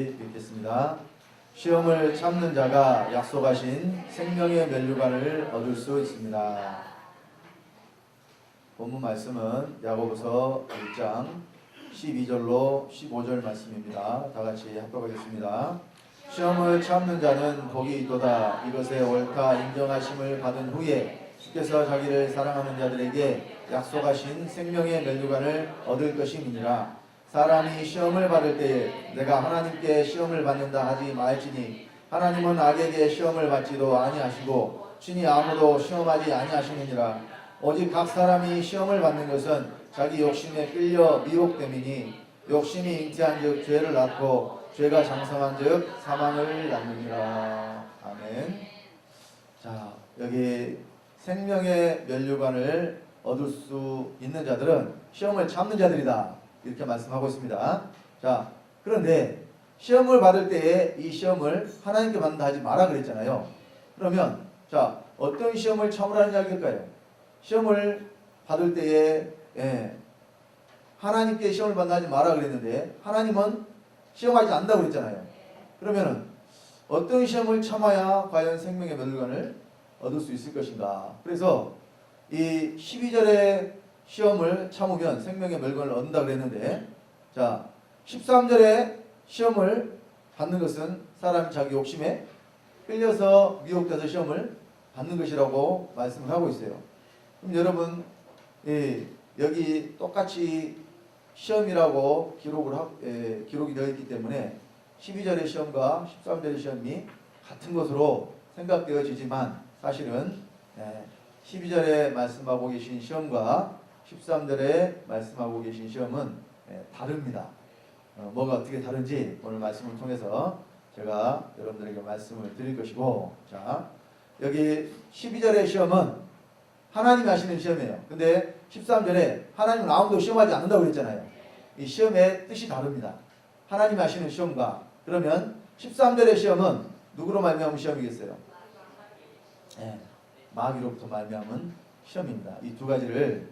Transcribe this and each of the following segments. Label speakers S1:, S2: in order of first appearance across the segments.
S1: 읽겠습니다. 시험을 참는 자가 약속하신 생명의 면류관을 얻을 수 있습니다. 본문 말씀은 야고보서 1장 12절로 15절 말씀입니다. 다 같이 합독하겠습니다. 시험을 참는 자는 복이 있도다. 이것에 옳다 인정하심을 받은 후에 주께서 자기를 사랑하는 자들에게 약속하신 생명의 면류관을 얻을 것임이니라. 사람이 시험을 받을 때에 내가 하나님께 시험을 받는다 하지 말지니 하나님은 악에게 시험을 받지도 아니하시고 친히 아무도 시험하지 아니하시느니라. 오직 각 사람이 시험을 받는 것은 자기 욕심에 끌려 미혹됨이니 욕심이 잉태한즉 죄를 낳고 죄가 장성한즉 사망을 낳느니라. 아멘. 자, 여기 생명의 면류관을 얻을 수 있는 자들은 시험을 참는 자들이다, 이렇게 말씀하고 있습니다. 자, 그런데 시험을 받을 때에 이 시험을 하나님께 받는다 하지 마라 그랬잖아요. 그러면 자, 어떤 시험을 참으라는 이야기일까요? 시험을 받을 때에 하나님께 시험을 받는다 하지 마라 그랬는데 하나님은 시험하지 않는다고 그랬잖아요. 그러면은 어떤 시험을 참아야 과연 생명의 면류관을 얻을 수 있을 것인가? 그래서 이 12절에 시험을 참으면 생명의 면류관을 얻는다 그랬는데, 자 13절에 시험을 받는 것은 사람이 자기 욕심에 끌려서 미혹돼서 시험을 받는 것이라고 말씀을 하고 있어요. 그럼 여러분, 여기 똑같이 시험이라고 기록이 되어 있기 때문에 12절의 시험과 13절의 시험이 같은 것으로 생각되어지지만 사실은 12절에 말씀하고 계신 시험과 13절에 말씀하고 계신 시험은 다릅니다. 뭐가 어떻게 다른지 오늘 말씀을 통해서 제가 여러분들에게 말씀을 드릴 것이고, 자 여기 12절의 시험은 하나님이 하시는 시험이에요. 근데 13절에 하나님은 아무도 시험하지 않는다고 그랬잖아요. 이 시험의 뜻이 다릅니다. 하나님이 하시는 시험과, 그러면 13절의 시험은 누구로 말미암은 시험이겠어요? 마귀로부터 말미암은 시험입니다. 이 두 가지를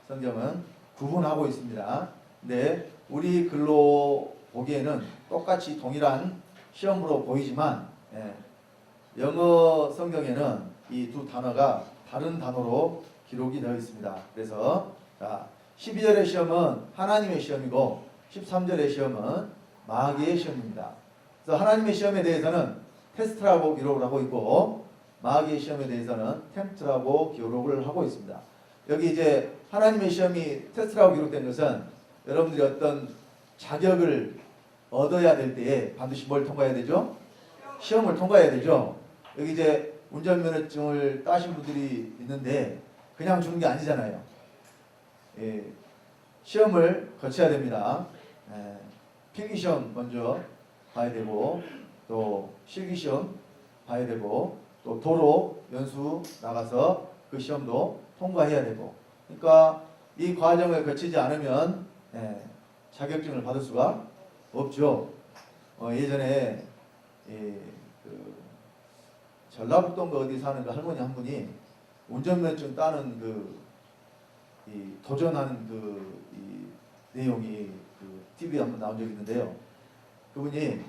S1: 성경은 구분하고 있습니다. 근데 우리 글로 보기에는 똑같이 동일한 시험으로 보이지만 영어 성경에는 이 두 단어가 다른 단어로 기록이 되어 있습니다. 그래서 12절의 시험은 하나님의 시험이고 13절의 시험은 마귀의 시험입니다. 그래서 하나님의 시험에 대해서는 테스트라고 기록을 하고 있고 마귀의 시험에 대해서는 템프트라고 기록을 하고 있습니다. 여기 이제 하나님의 시험이 테스트라고 기록된 것은 여러분들이 어떤 자격을 얻어야 될 때에 반드시 뭘 통과해야 되죠? 시험을 통과해야 되죠. 여기 이제 운전면허증을 따신 분들이 있는데 그냥 주는 게 아니잖아요. 시험을 거쳐야 됩니다. 필기시험 먼저 봐야 되고, 또 실기시험 봐야 되고, 또 도로 연수 나가서 그 시험도 통과해야 되고, 그러니까 이 과정을 거치지 않으면 자격증을 받을 수가 없죠. 예전에 전라북도인가 어디 사는 그 할머니 한 분이 운전면허증 따는 도전하는 내용이 TV에 한번 나온 적이 있는데요. 그분이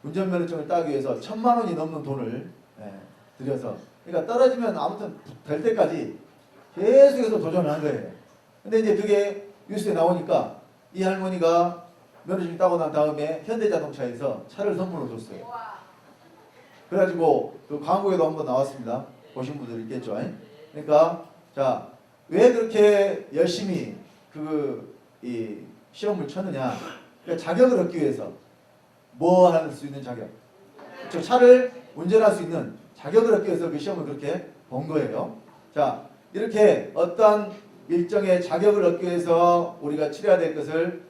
S1: 운전면허증을 따기 위해서 1,000만 원이 넘는 돈을 들여서, 그러니까 떨어지면 아무튼 될 때까지 계속해서 도전을 한 거예요. 근데 이제 그게 뉴스에 나오니까 이 할머니가 면허증 따고 난 다음에 현대자동차에서 차를 선물로 줬어요. 그래가지고 그 광고에도 한번 나왔습니다. 보신 분들 있겠죠. 그러니까 자, 왜 그렇게 열심히 이 시험을 쳤느냐? 그러니까 자격을 얻기 위해서 뭐 할 수 있는 자격, 즉 차를 운전할 수 있는 자격을 얻기 위해서 그 시험을 그렇게 본 거예요. 자, 이렇게 어떠한 일정의 자격을 얻기 위해서 우리가 치러야 될 것을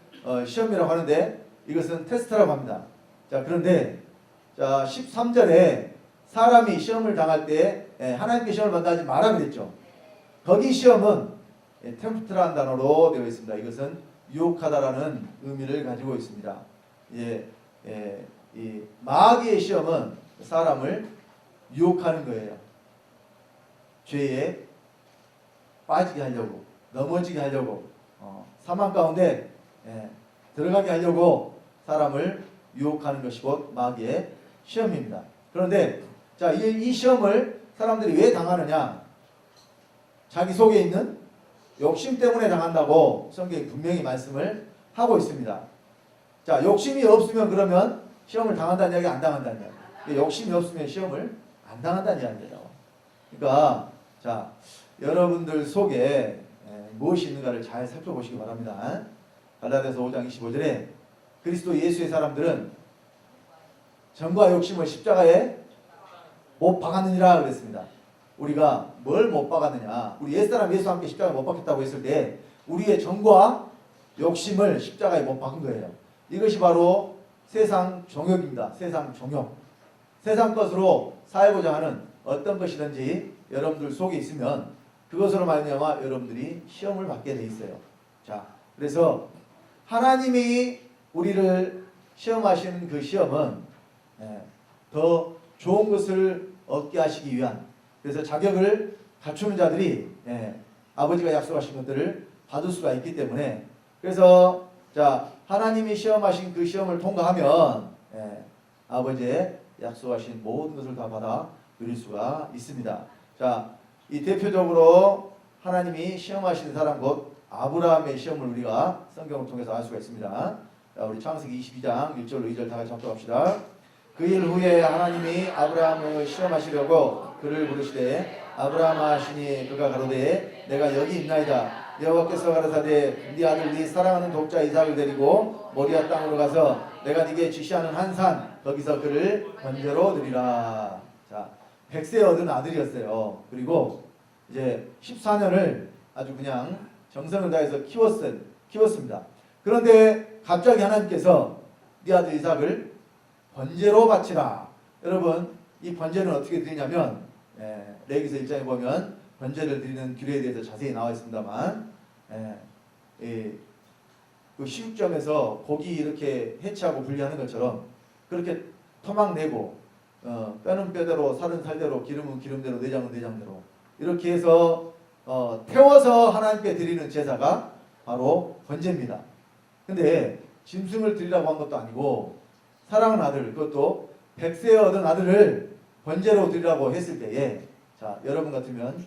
S1: 시험이라고 하는데 이것은 테스트라고 합니다. 자, 그런데 자 13절에 사람이 시험을 당할 때 하나님께 시험을 받지 마라 그랬죠. 거기 시험은 템프트라는 단어로 되어 있습니다. 이것은 유혹하다라는 의미를 가지고 있습니다. 이 마귀의 시험은 사람을 유혹하는 거예요. 죄에 빠지게 하려고, 넘어지게 하려고, 사망 가운데 들어가게 하려고 사람을 유혹하는 것이 곧 마귀의 시험입니다. 그런데 자, 이 시험을 사람들이 왜 당하느냐? 자기 속에 있는 욕심 때문에 당한다고 성경이 분명히 말씀을 하고 있습니다. 자, 욕심이 없으면 그러면 시험을 당한다는 이야기, 안 당한다는 이야기. 욕심이 없으면 시험을 안 당한다는 이야기예요. 그러니까 자, 여러분들 속에 무엇이 있는가를 잘 살펴보시기 바랍니다. 갈라디아서 5장 25절에 그리스도 예수의 사람들은 정과 욕심을 십자가에 못 박았느니라 그랬습니다. 우리가 뭘 못 박았느냐? 우리 옛사람 예수와 함께 십자가에 못 박혔다고 했을 때 우리의 정과 욕심을 십자가에 못 박은 거예요. 이것이 바로 세상 종욕입니다. 세상 종욕. 세상 것으로 살고자 하는 어떤 것이든지 여러분들 속에 있으면 그것으로 말미암아 여러분들이 시험을 받게 돼 있어요. 자, 그래서 하나님이 우리를 시험하시는 그 시험은 더 좋은 것을 얻게 하시기 위한, 그래서 자격을 갖추는 자들이 아버지가 약속하신 것들을 받을 수가 있기 때문에, 그래서 자, 하나님이 시험하신 그 시험을 통과하면 아버지의 약속하신 모든 것을 다 받아 누릴 수가 있습니다. 자, 이 대표적으로 하나님이 시험하시는 사람 곧 아브라함의 시험을 우리가 성경을 통해서 알 수가 있습니다. 자, 우리 창세기 22장 1절로 2절 다 같이 합독합시다. 그 일 후에 하나님이 아브라함을 시험하시려고 그를 부르시되 아브라함아 하시니 그가 가로되 내가 여기 있나이다. 여호와께서 가라사대 네 아들 네 사랑하는 독자 이삭을 데리고 모리아 땅으로 가서 내가 네게 지시하는 한 산 거기서 그를 번제로 드리라. 자, 100세 얻은 아들이었어요. 그리고 이제 14년을 아주 그냥 정성을 다해서 키웠습니다. 그런데 갑자기 하나님께서 네 아들 이삭을 번제로 바치라. 여러분, 이 번제는 어떻게 드리냐면 레위기서 1장에 보면 번제를 드리는 규례에 대해서 자세히 나와 있습니다만 그 식육점에서 고기 이렇게 해치하고 분리하는 것처럼 그렇게 토막 내고 뼈는 뼈대로 살은 살대로 기름은 기름대로 내장은 내장대로 이렇게 해서 태워서 하나님께 드리는 제사가 바로 번제입니다. 근데 짐승을 드리라고 한 것도 아니고 사랑하는 아들, 그것도 100세 얻은 아들을 번제로 드리라고 했을 때에, 자, 여러분 같으면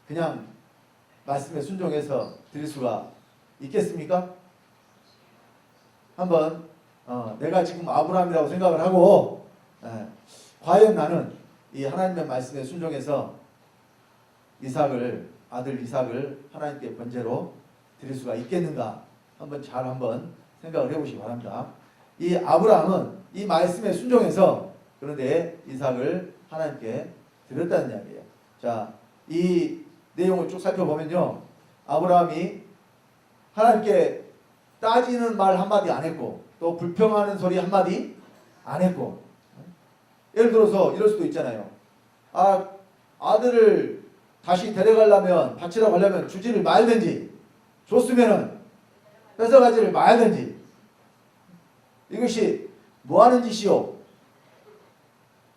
S1: 그냥 말씀에 순종해서 드릴 수가 있겠습니까? 한번 내가 지금 아브라함이라고 생각을 하고 과연 나는 이 하나님의 말씀에 순종해서 아들 이삭을 하나님께 번제로 드릴 수가 있겠는가? 한번 생각을 해보시기 바랍니다. 이 아브라함은 이 말씀에 순종해서 그런데 이삭을 하나님께 드렸다는 이야기예요. 자, 이 내용을 쭉 살펴보면요, 아브라함이 하나님께 따지는 말 한마디 안 했고 또 불평하는 소리 한마디 안 했고, 예를 들어서 이럴 수도 있잖아요. 아들을 다시 데려가려면, 바치라고 하려면 주지를 말든지 줬으면은 뺏어가지를 말든지, 이것이 뭐하는 짓이요?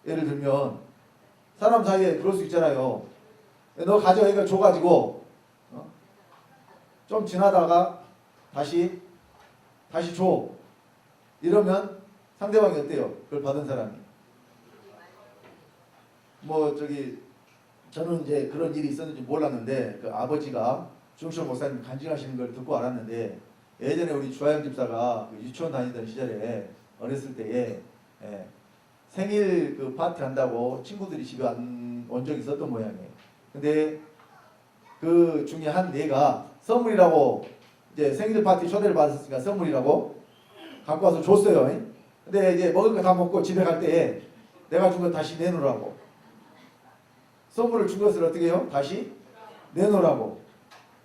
S1: 예를 들면 사람 사이에 그럴 수 있잖아요. 너 가져가니까 줘가지고 좀 지나다가 다시 줘. 이러면 상대방이 어때요? 그걸 받은 사람이. 저는 이제 그런 일이 있었는지 몰랐는데 그 아버지가 중시호 목사님 간증하시는 걸 듣고 알았는데, 예전에 우리 주하영 집사가 유치원 다니던 시절에 어렸을 때에 생일 그 파티 한다고 친구들이 집에 온 적이 있었던 모양이에요. 근데 그 중에 한 애가 선물이라고, 이제 생일 파티 초대를 받았으니까 선물이라고 갖고 와서 줬어요. 근데 이제 먹을 거 다 먹고 집에 갈 때에 내가 준 거 다시 내놓으라고. 선물을 준 것을 어떻게 해요? 다시 내놓으라고.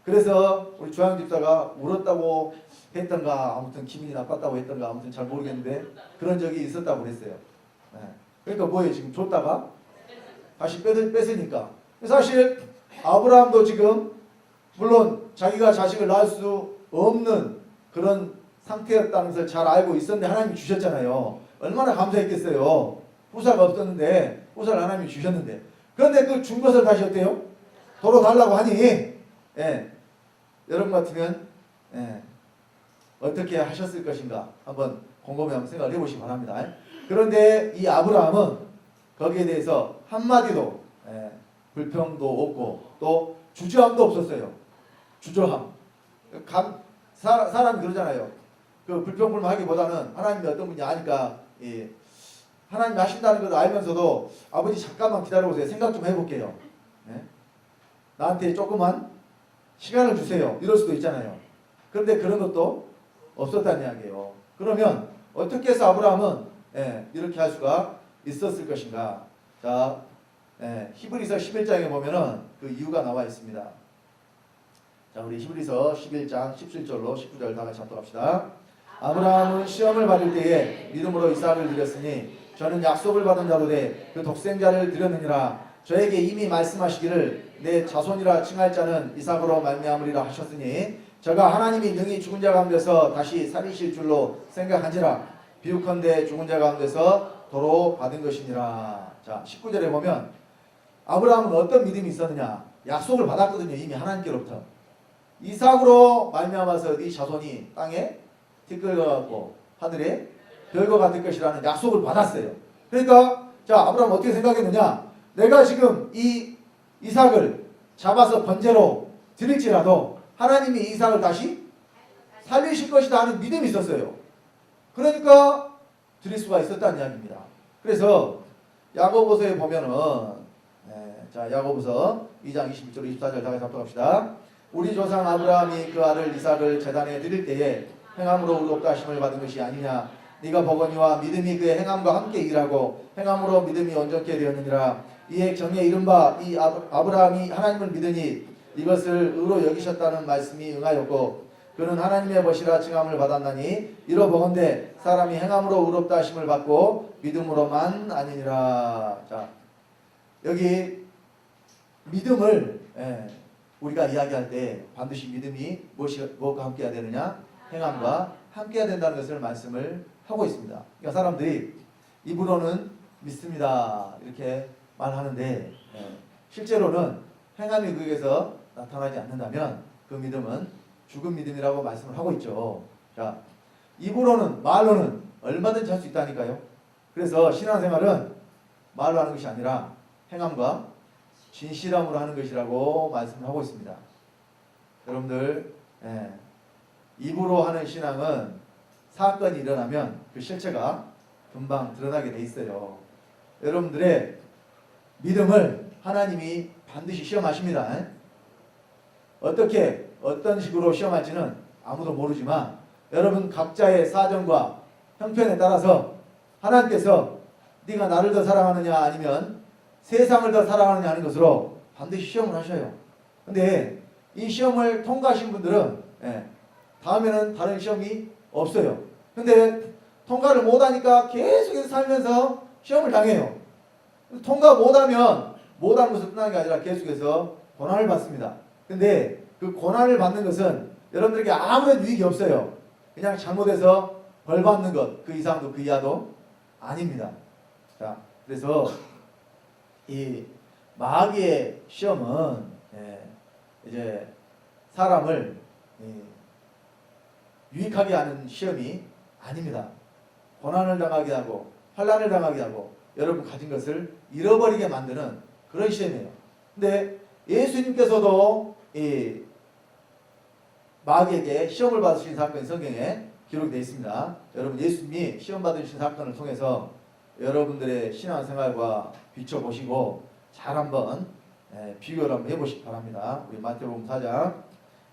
S1: 그래서 우리 주하영 집사가 울었다고 했던가 아무튼 기분이 나빴다고 했던가 아무튼 잘 모르겠는데 그런 적이 있었다고 그랬어요. 그러니까 뭐예요? 지금 줬다가 다시 뺏으니까. 사실 아브라함도 지금 물론 자기가 자식을 낳을 수 없는 그런 상태였다는 것을 잘 알고 있었는데 하나님이 주셨잖아요. 얼마나 감사했겠어요. 후사가 없었는데 후사를 하나님이 주셨는데, 그런데 그 준 것을 다시 어때요? 도로 달라고 하니 여러분 같으면 어떻게 하셨을 것인가 한번 곰곰이 한번 생각을 해보시기 바랍니다. 그런데 이 아브라함은 거기에 대해서 한마디도 불평도 없고 또 주저함도 없었어요. 주저함. 사람이 그러잖아요. 그 불평불만하기보다는 하나님이 어떤 분이 아니까 하나님이 하신다는 것을 알면서도 아버지 잠깐만 기다려보세요. 생각 좀 해볼게요. 나한테 조금만 시간을 주세요. 이럴 수도 있잖아요. 그런데 그런 것도 없었다는 이야기예요. 그러면 어떻게 해서 아브라함은 이렇게 할 수가 있었을 것인가? 자, 히브리서 11장에 보면은 그 이유가 나와 있습니다. 자, 우리 히브리서 11장 17절로 19절 다 같이 합독합시다. 아브라함은 시험을 받을 때에 믿음으로 이삭을 드렸으니 저는 약속을 받은 자로 돼 그 독생자를 드렸느니라. 저에게 이미 말씀하시기를 내 자손이라 칭할 자는 이삭으로 말미암으리라 하셨으니 저가 하나님이 능히 죽은 자 가운데서 다시 살리실 줄로 생각한지라. 비유컨대 죽은 자 가운데서 도로 받은 것이니라. 자, 19절에 보면 아브라함은 어떤 믿음이 있었느냐? 약속을 받았거든요. 이미 하나님께로부터. 이삭으로 말미암아서 네 자손이 땅에 티끌과 같고 하늘에 별과 같을 것이라는 약속을 받았어요. 그러니까 자, 아브라함 어떻게 생각했느냐? 내가 지금 이 이삭을 잡아서 번제로 드릴지라도 하나님이 이삭을 다시 살리실 것이다 하는 믿음이 있었어요. 그러니까 드릴 수가 있었다는 이야기입니다. 그래서 야고보서에 보면은 자, 야고보서 2장 21절 24절 다 같이 합독합시다. 우리 조상 아브라함이 그 아들 이삭을 제단에 드릴 때에 행함으로 의롭다 하심을 받은 것이 아니냐. 네가 보거니와 믿음이 그의 행함과 함께 일하고 행함으로 믿음이 온전케 되었느니라. 이에 경에 이른바 이 아브라함이 하나님을 믿으니 이것을 의로 여기셨다는 말씀이 응하였고 그는 하나님의 벗이라 칭함을 받았나니 이로 보건대 사람이 행함으로 의롭다 하심을 받고 믿음으로만 아니니라. 자, 여기 믿음을 우리가 이야기할 때 반드시 믿음이 무엇과 함께해야 되느냐? 행함과 함께해야 된다는 것을 말씀을 하고 있습니다. 그러니까 사람들이 입으로는 믿습니다 이렇게 말하는데 실제로는 행함이 그에서 나타나지 않는다면 그 믿음은 죽은 믿음이라고 말씀을 하고 있죠. 자, 입으로는 말로는 얼마든지 할 수 있다니까요. 그래서 신앙생활은 말로 하는 것이 아니라 행함과 진실함으로 하는 것이라고 말씀을 하고 있습니다. 여러분들 입으로 하는 신앙은 사건이 일어나면 그 실체가 금방 드러나게 돼 있어요. 여러분들의 믿음을 하나님이 반드시 시험하십니다. 어떻게 어떤 식으로 시험할지는 아무도 모르지만 여러분 각자의 사정과 형편에 따라서 하나님께서 네가 나를 더 사랑하느냐 아니면 세상을 더 사랑하느냐 하는 것으로 반드시 시험을 하셔요. 근데 이 시험을 통과하신 분들은 다음에는 다른 시험이 없어요. 근데 통과를 못하니까 계속해서 살면서 시험을 당해요. 통과 못하면 못하는 것을 끝나는 게 아니라 계속해서 고난을 받습니다. 근데 그 고난을 받는 것은 여러분들에게 아무런 유익이 없어요. 그냥 잘못해서 벌 받는 것, 그 이상도 그 이하도 아닙니다. 자, 그래서 이 마귀의 시험은 이제 사람을 유익하게 하는 시험이 아닙니다. 고난을 당하게 하고 환난을 당하게 하고 여러분 가진 것을 잃어버리게 만드는 그런 시험이에요. 근데 예수님께서도 이 마귀에게 시험을 받으신 사건이 성경에 기록되어 있습니다. 여러분 예수님이 시험 받으신 사건을 통해서 여러분들의 신앙생활과 비춰보시고 잘 한번 비교를 한번 해보시기 바랍니다. 우리 마태복음 4장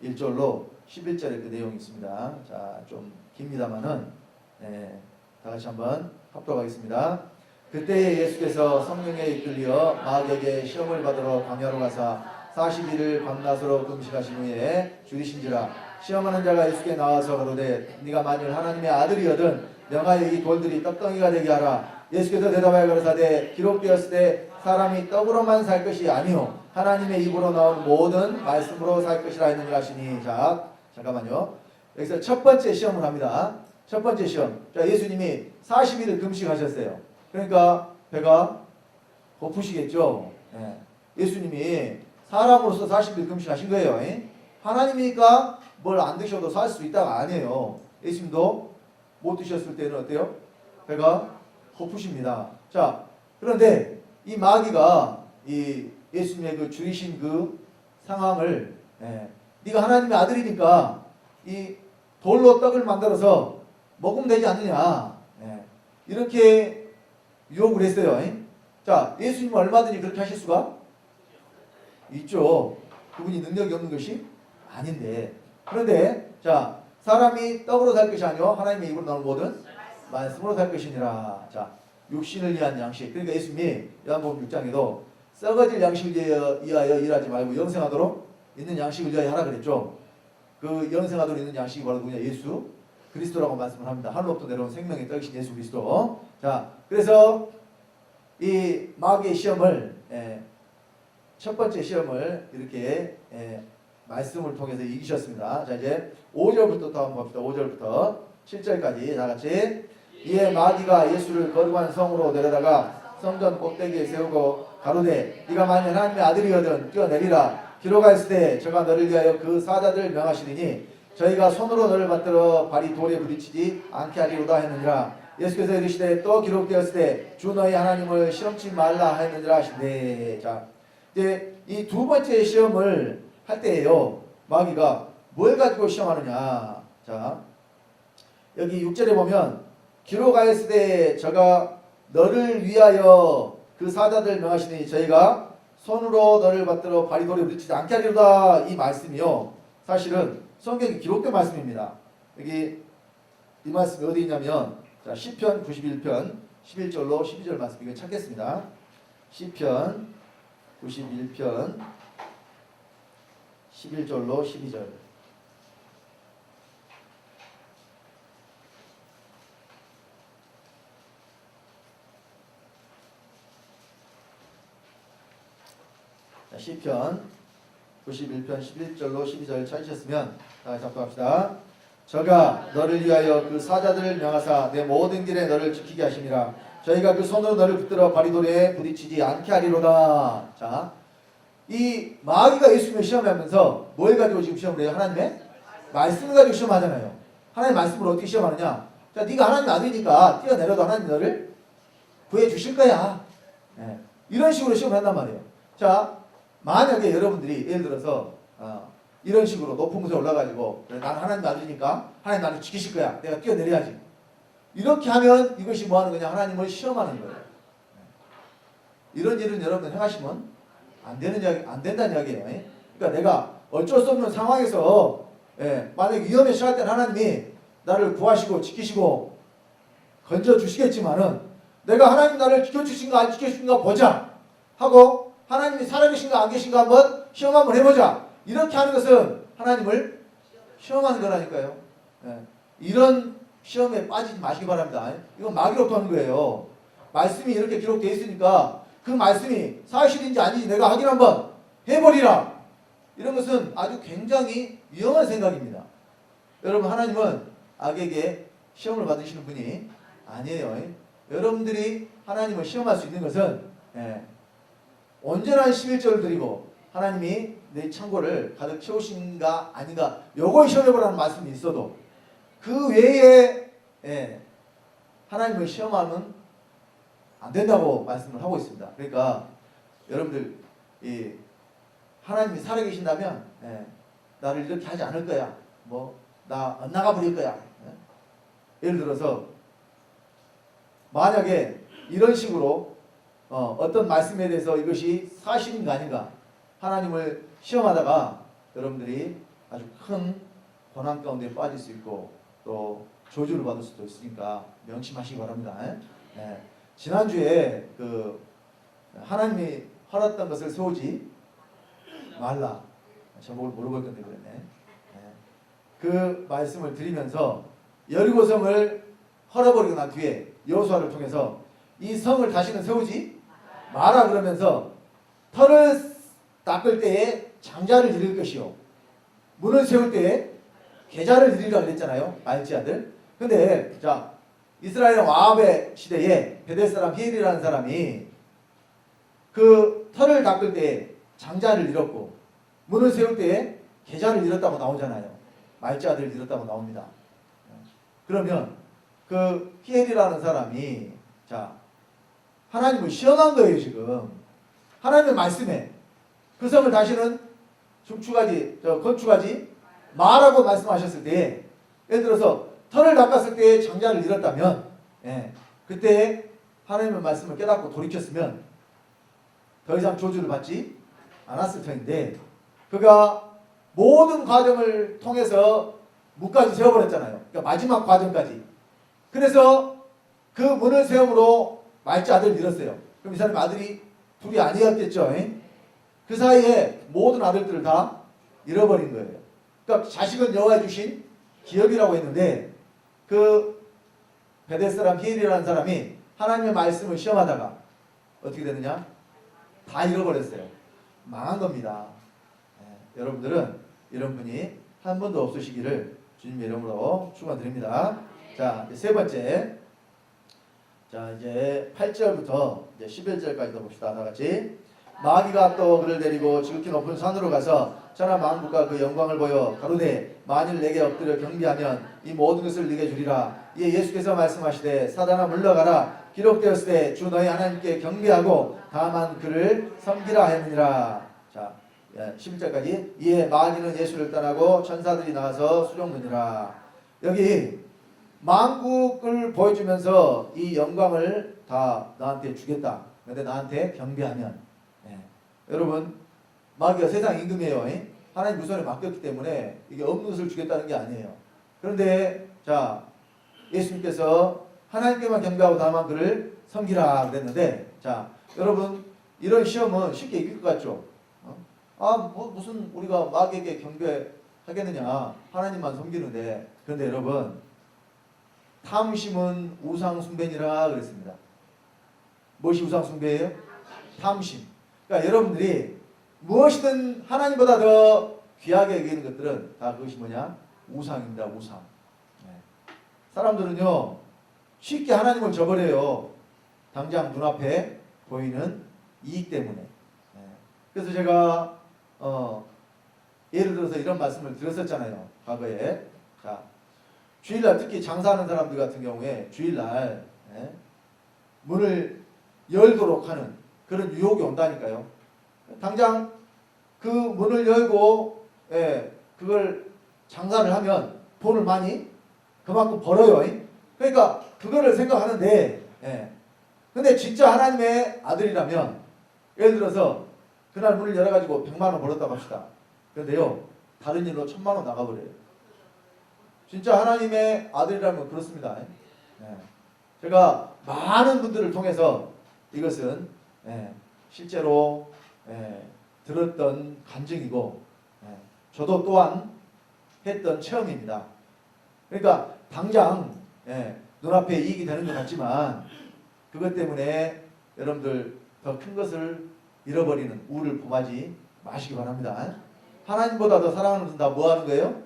S1: 1절로 11절에 그 내용이 있습니다. 자, 좀 깁니다만은 다 같이 한번 합독하겠습니다. 그때 예수께서 성령에 이끌려 마귀에게 시험을 받으러 광야로 가사 40일을 밤낮으로 금식하신 후에 죽이신지라. 시험하는 자가 예수께 나와서 가로되 네가 만일 하나님의 아들이거든 명하여 이 돌들이 떡덩이가 되게 하라. 예수께서 대답하여 가로사대 기록되었을 때 사람이 떡으로만 살 것이 아니요 하나님의 입으로 나온 모든 말씀으로 살 것이라 했느니라 하시니. 자, 잠깐만요. 여기서 첫 번째 시험을 합니다. 첫 번째 시험. 자, 예수님이 40일을 금식하셨어요. 그러니까 배가 고프시겠죠. 예수님이 사람으로서 40일 금식하신 거예요. 하나님이니까 뭘 안 드셔도 살 수 있다가 아니에요. 예수님도 못 드셨을 때는 어때요? 배가 고프십니다. 자, 그런데 이 마귀가 이 예수님의 그 줄이신 그 상황을 네가 하나님의 아들이니까 이 돌로 떡을 만들어서 먹으면 되지 않느냐 이렇게 유혹을 했어요. 자, 예수님은 얼마든지 그렇게 하실 수가 있죠. 그분이 능력이 없는 것이 아닌데. 그런데 자, 사람이 떡으로 살 것이 아니요 하나님의 입으로 나오는 모든 말씀으로 살 것이니라. 자, 육신을 위한 양식. 그러니까 예수님이 요한복음 6장에도 썩어질 양식을 위하여 일하지 말고 영생하도록 있는 양식을 위하여 하라 그랬죠. 그 영생하도록 있는 양식이 바로 누구냐? 예수 그리스도라고 말씀을 합니다. 하늘로부터 내려온 생명의 떡이신 예수 그리스도. 자, 그래서 이 마귀의 시험을 첫 번째 시험을 이렇게 말씀을 통해서 이기셨습니다. 자, 이제 5절부터 또 한번 봅시다. 5절부터 7절까지 다 같이. 이에 마귀가 예수를 거룩한 성으로 데려다가 성전 꼭대기에 세우고 가로되 네가 만일 하나님의 아들이거든 뛰어내리라. 기록하였으되 저가 너를 위하여 그 사자들 명하시리니 저희가 손으로 너를 받들어 발이 돌에 부딪히지 않게 하리로다 했느니라. 예수께서 이르시되 또 기록되었으되 주 너희 하나님을 시험치 말라 했느니라 하시되. 자, 이제 이 두 번째 시험을 할 때에요, 마귀가 뭘 가지고 시험하느냐. 자, 여기 6절에 보면 기록하였으되 저가 너를 위하여 그 사자들 명하시니 저희가 손으로 너를 받들어 발이 돌에 부딪히지 않게 하리로다. 이 말씀이요, 사실은 성경에 기록된 말씀입니다. 여기 이 말씀이 어디 있냐면, 자, 시편 91편 11절로 12절 말씀 이거 찾겠습니다. 시편 91편 11절로 12절. 자, 시편 91편 11절로 12절 찾으셨으면 다시 합독합시다. 저가 너를 위하여 그 사자들을 명하사 내 모든 길에 너를 지키게 하심이라. 저희가 그 손으로 너를 붙들어 바리돌에 부딪히지 않게 하리로다. 자, 이 마귀가 예수님을 시험하면서 뭘 가지고 지금 시험을 해요? 하나님의 말씀을 가지고 시험하잖아요. 하나님의 말씀을 어떻게 시험하느냐? 자, 네가 하나님 아들이니까 뛰어내려도 하나님 너를 구해주실 거야. 이런 식으로 시험을 한단 말이에요. 자, 만약에 여러분들이 예를 들어서 이런 식으로 높은 곳에 올라가지고 그래, 나는 하나님 아들이니까 하나님 나를 지키실 거야. 내가 뛰어내려야지. 이렇게 하면 이것이 뭐 하는 거냐? 하나님을 시험하는 거예요. 이런 일은 여러분 행하시면 안 된다는 이야기예요. 그러니까 내가 어쩔 수 없는 상황에서 만약에 위험에 처할 때는 하나님이 나를 구하시고 지키시고 건져주시겠지만은 내가 하나님 나를 지켜주신가 안 지켜주신가 보자 하고 하나님이 살아계신가 안 계신가 한번 시험 한번 해보자. 이렇게 하는 것은 하나님을 시험하는 거라니까요. 이런 시험에 빠지지 마시기 바랍니다. 이건 마귀로부터 하는 거예요. 말씀이 이렇게 기록되어 있으니까 그 말씀이 사실인지 아닌지 내가 확인 한번 해버리라. 이런 것은 아주 굉장히 위험한 생각입니다. 여러분, 하나님은 악에게 시험을 받으시는 분이 아니에요. 여러분들이 하나님을 시험할 수 있는 것은 온전한 11절을 드리고 하나님이 내 창고를 가득 채우신가 아닌가 요걸 시험해보라는 말씀이 있어도 그 외에 하나님을 시험하면 안 된다고 말씀을 하고 있습니다. 그러니까 여러분들 하나님이 살아계신다면 나를 이렇게 하지 않을 거야. 뭐 나 엇나가 버릴 거야. 예를 들어서 만약에 이런 식으로 어떤 말씀에 대해서 이것이 사실인가 아닌가 하나님을 시험하다가 여러분들이 아주 큰 고난 가운데 빠질 수 있고 또 저주를 받을 수도 있으니까 명심하시기 바랍니다. 지난주에 그 하나님이 허락했던 것을 세우지 말라. 제목을 모르고 있던데 그랬네. 그 말씀을 드리면서 여리고성을 헐어버리고 난 뒤에 여호수아를 통해서 이 성을 다시는 세우지 마라 그러면서 터를 닦을 때에 장자를 드릴 것이요 문을 세울 때에 계자를 드리라 그랬잖아요. 말지 아들. 근데 자, 이스라엘 와합의 시대에 베델 사람 히엘이라는 사람이 그 터를 닦을 때에 장자를 잃었고 문을 세울 때에 계자를 잃었다고 나오잖아요. 말지 아들을 잃었다고 나옵니다. 그러면 그 히엘이라는 사람이 자 하나님을 시험한 거예요 지금. 하나님의 말씀에 그 성을 다시는 건축하지 마라고 말씀하셨을 때, 예를 들어서 털을 닦았을 때 장자를 잃었다면, 그때 하나님의 말씀을 깨닫고 돌이켰으면 더 이상 저주를 받지 않았을 터인데, 그가 모든 과정을 통해서 문까지 세워버렸잖아요. 그러니까 마지막 과정까지. 그래서 그 문을 세움으로 말째 아들을 잃었어요. 그럼 이 사람 아들이 둘이 아니었겠죠. 그 사이에 모든 아들들을 다 잃어버린 거예요. 그러니까 자식은 여호와의 주신 기업이라고 했는데, 그 베델 사람 히엘이라는 사람이 하나님의 말씀을 시험하다가 어떻게 되느냐? 다 잃어버렸어요. 망한 겁니다. 여러분들은 이런 분이 한 번도 없으시기를 주님의 이름으로 축원드립니다. 자, 세 번째. 자, 이제 8절부터 이제 11절까지 봅시다. 다 같이. 마귀가 또 그를 데리고 지극히 높은 산으로 가서 천하 만국과 그 영광을 보여 가로되 만일 내게 엎드려 경배하면 이 모든 것을 네게 주리라. 이에 예수께서 말씀하시되 사단아 물러가라. 기록되었으되 주 너희 하나님께 경배하고 다만 그를 섬기라 하느니라. 자, 11절까지. 이에 마귀는 예수를 떠나고 천사들이 나와서 수종드니라. 여기 만국을 보여주면서 이 영광을 다 너한테 주겠다. 근데 나한테 경배하면. 여러분, 마귀가 세상 임금이에요. 하나님 무선에 맡겼기 때문에 이게 없는 것을 주겠다는 게 아니에요. 그런데 자, 예수님께서 하나님께만 경배하고 다만 그를 섬기라 그랬는데, 자, 여러분 이런 시험은 쉽게 이길 것 같죠? 무슨 우리가 마귀에게 경배하겠느냐? 하나님만 섬기는데. 그런데 여러분, 탐심은 우상 숭배니라 그랬습니다. 무엇이 우상 숭배예요? 탐심. 그러니까 여러분들이 무엇이든 하나님보다 더 귀하게 여기는 것들은 다 그것이 뭐냐? 우상입니다. 우상. 사람들은요 쉽게 하나님을 저버려요. 당장 눈앞에 보이는 이익 때문에. 그래서 제가 예를 들어서 이런 말씀을 드렸었잖아요. 과거에. 자, 주일날 특히 장사하는 사람들 같은 경우에 주일날 문을 열도록 하는 그런 유혹이 온다니까요. 당장 그 문을 열고 그걸 장사를 하면 돈을 많이 그만큼 벌어요. 그러니까 그거를 생각하는데, 근데 진짜 하나님의 아들이라면 예를 들어서 그날 문을 열어가지고 100만 원 벌었다고 합시다. 그런데요 다른 일로 1000만 원 나가버려요. 진짜 하나님의 아들이라면 그렇습니다. 제가 많은 분들을 통해서 이것은 실제로 들었던 간증이고 저도 또한 했던 체험입니다. 그러니까 당장 눈앞에 이익이 되는 것 같지만 그것 때문에 여러분들 더 큰 것을 잃어버리는 우를 범하지 마시기 바랍니다. 하나님보다 더 사랑하는 것은 다 뭐 하는 거예요?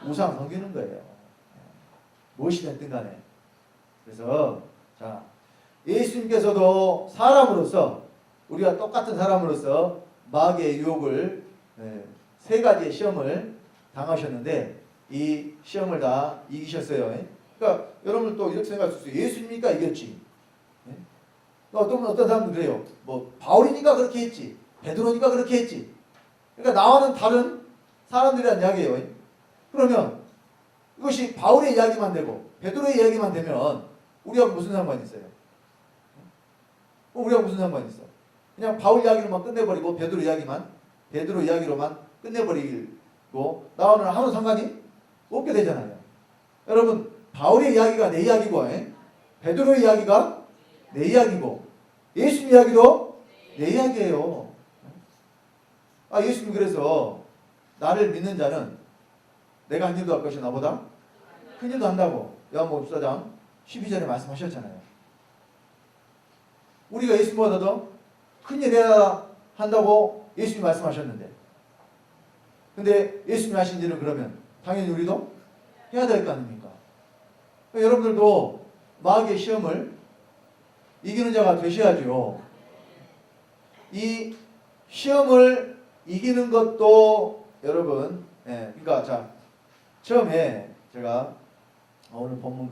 S1: 우상 섬기는 거예요. 무엇이 됐든 간에. 그래서 자, 예수님께서도 사람으로서, 우리가 똑같은 사람으로서 마귀의 유혹을 세 가지의 시험을 당하셨는데 이 시험을 다 이기셨어요. 그러니까 여러분도 이렇게 생각할 수 있어요. 예수님이니까 이겼지. 어떤 사람들은 그래요. 뭐 바울이니까 그렇게 했지. 베드로니까 그렇게 했지. 그러니까 나와는 다른 사람들이란 이야기예요. 그러면 이것이 바울의 이야기만 되고 베드로의 이야기만 되면 우리가 무슨 상관이 있어요? 우리가 무슨 상관이 있어? 그냥 바울 이야기로만 끝내버리고 베드로 이야기로만 끝내버리고 나와는 아무 상관이 없게 되잖아요. 여러분, 바울의 이야기가 내 이야기고 베드로의 이야기가 내 이야기고 예수님 이야기도 내 이야기예요. 예수님 그래서 나를 믿는 자는 내가 한 일도 할 것이 나보다 큰 일도 한다고 요한복음 14장 12절에 말씀하셨잖아요. 우리가 예수님보다 더 큰 일 해야 한다고 예수님이 말씀하셨는데, 근데 예수님이 하신 일은 그러면 당연히 우리도 해야 될 거 아닙니까? 그러니까 여러분들도 마귀의 시험을 이기는 자가 되셔야죠. 이 시험을 이기는 것도 여러분, 그러니까 자, 처음에 제가 오늘 본문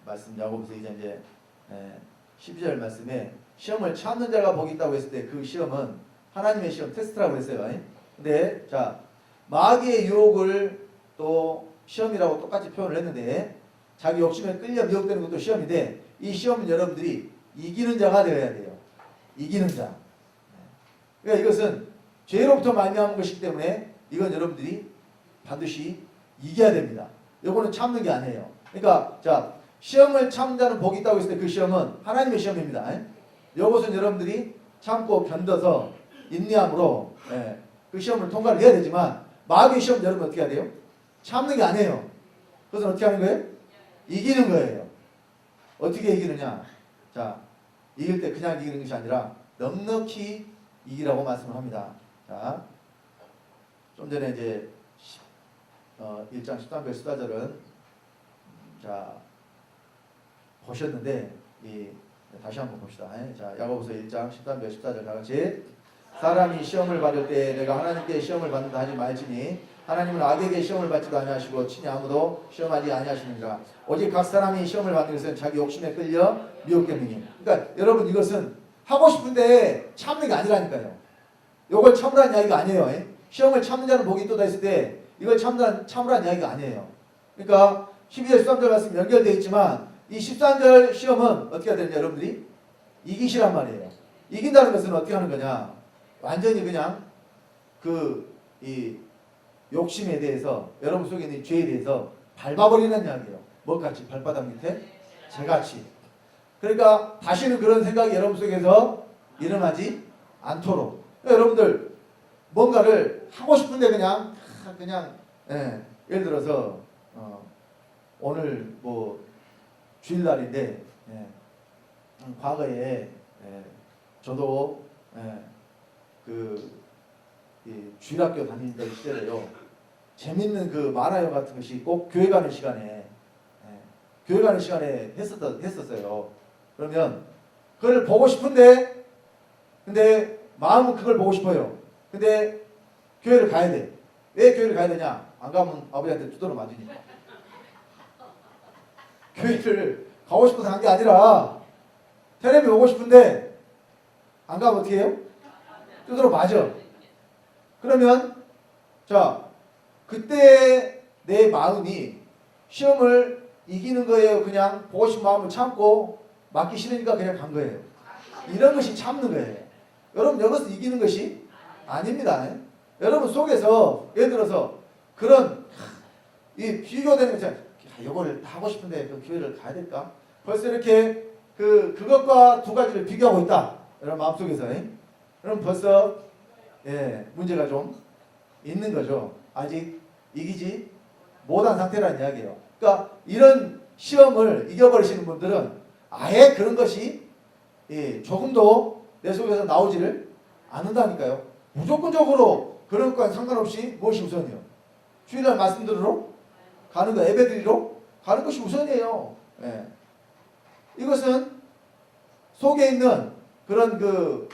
S1: 말씀 야고보서 이제 12절 말씀에 시험을 참는 자가 복이 있다고 했을 때 그 시험은 하나님의 시험 테스트라고 했어요. 근데 자 마귀의 유혹을 또 시험이라고 똑같이 표현을 했는데 자기 욕심에 끌려 미혹되는 것도 시험인데 이 시험은 여러분들이 이기는 자가 되어야 돼요. 이기는 자. 그러니까 이것은 죄로부터 말미암은 것이기 때문에 이건 여러분들이 반드시 이겨야 됩니다. 요거는 참는 게 아니에요. 그러니까 자 시험을 참는 자는 복이 있다고 했을 때 그 시험은 하나님의 시험입니다. 요것은 여러분들이 참고 견뎌서 인내함으로 그 시험을 통과를 해야 되지만 마귀의 시험 여러분 어떻게 해야 돼요? 참는 게 아니에요. 그것은 어떻게 하는 거예요? 이기는 거예요. 어떻게 이기느냐? 자, 이길 때 그냥 이기는 것이 아니라 넉넉히 이기라고 말씀을 합니다. 자, 좀 전에 이제 1장 13절 14절은 자 보셨는데 다시 한번 봅시다. 자, 야고보서 1장 13절 14절 다 같이 사람이 시험을 받을 때 내가 하나님께 시험을 받는다 하지 말지니 하나님은 악에게 시험을 받지도 아니하시고 친히 아무도 시험하지 아니하시느니라. 오직 각 사람이 시험을 받는 것은 자기 욕심에 끌려 미혹됨이니. 그러니까 여러분 이것은 하고 싶은데 참는 게 아니라니까요. 이걸 참으라는 이야기가 아니에요. 시험을 참는 자는 복이 있도다 했을 때 이걸 참으라는 이야기가 아니에요. 그러니까 12절 13절 말씀 연결되어 있지만 이 13절 시험은 어떻게 해야 되느냐 여러분들이 이기시란 말이에요. 이긴다는 것은 어떻게 하는 거냐 완전히 그냥 이 욕심에 대해서 여러분 속에 있는 죄에 대해서 밟아버리는 이야기예요. 뭐같이 발바닥 밑에 재같이. 그러니까 다시는 그런 생각이 여러분 속에서 일어나지 않도록 여러분들 뭔가를 하고 싶은데 그냥 예를 들어서 오늘 뭐 주일날인데 과거에 저도 주일학교 다니던 시절에요. 재밌는 그 만화영 같은 것이 꼭 교회 가는 시간에 했었어요. 그러면 그걸 보고 싶은데 근데 마음은 그걸 보고 싶어요. 근데 교회를 가야 돼. 왜 교회를 가야 되냐? 안 가면 아버지한테 두드러 맞으니까. 교회를 가고 싶어서 간 게 아니라 텔레비 보고 싶은데 안 가면 어떻게 해요? 두드러 맞아. 그러면 자 그때 내 마음이 시험을 이기는 거예요? 그냥 보고 싶은 마음을 참고 맞기 싫으니까 그냥 간 거예요. 이런 것이 참는 거예요. 여러분 이것은 이기는 것이 아닙니다. 여러분 속에서 예를 들어서 그런 이 비교되는 것처럼 이거를 하고 싶은데 그 교회를 가야 될까? 벌써 이렇게 그것과 두 가지를 비교하고 있다. 여러분 마음속에서 그럼 벌써 문제가 좀 있는 거죠. 아직 이기지 못한 상태라는 이야기예요. 그러니까 이런 시험을 이겨버리시는 분들은 아예 그런 것이 조금도 내 속에서 나오지를 않는다니까요. 무조건적으로 그런 것과 상관없이 무엇이 우선이요? 주일날 말씀 들으러 가는 거, 예배 드리러 가는 것이 우선이에요. 이것은 속에 있는 그런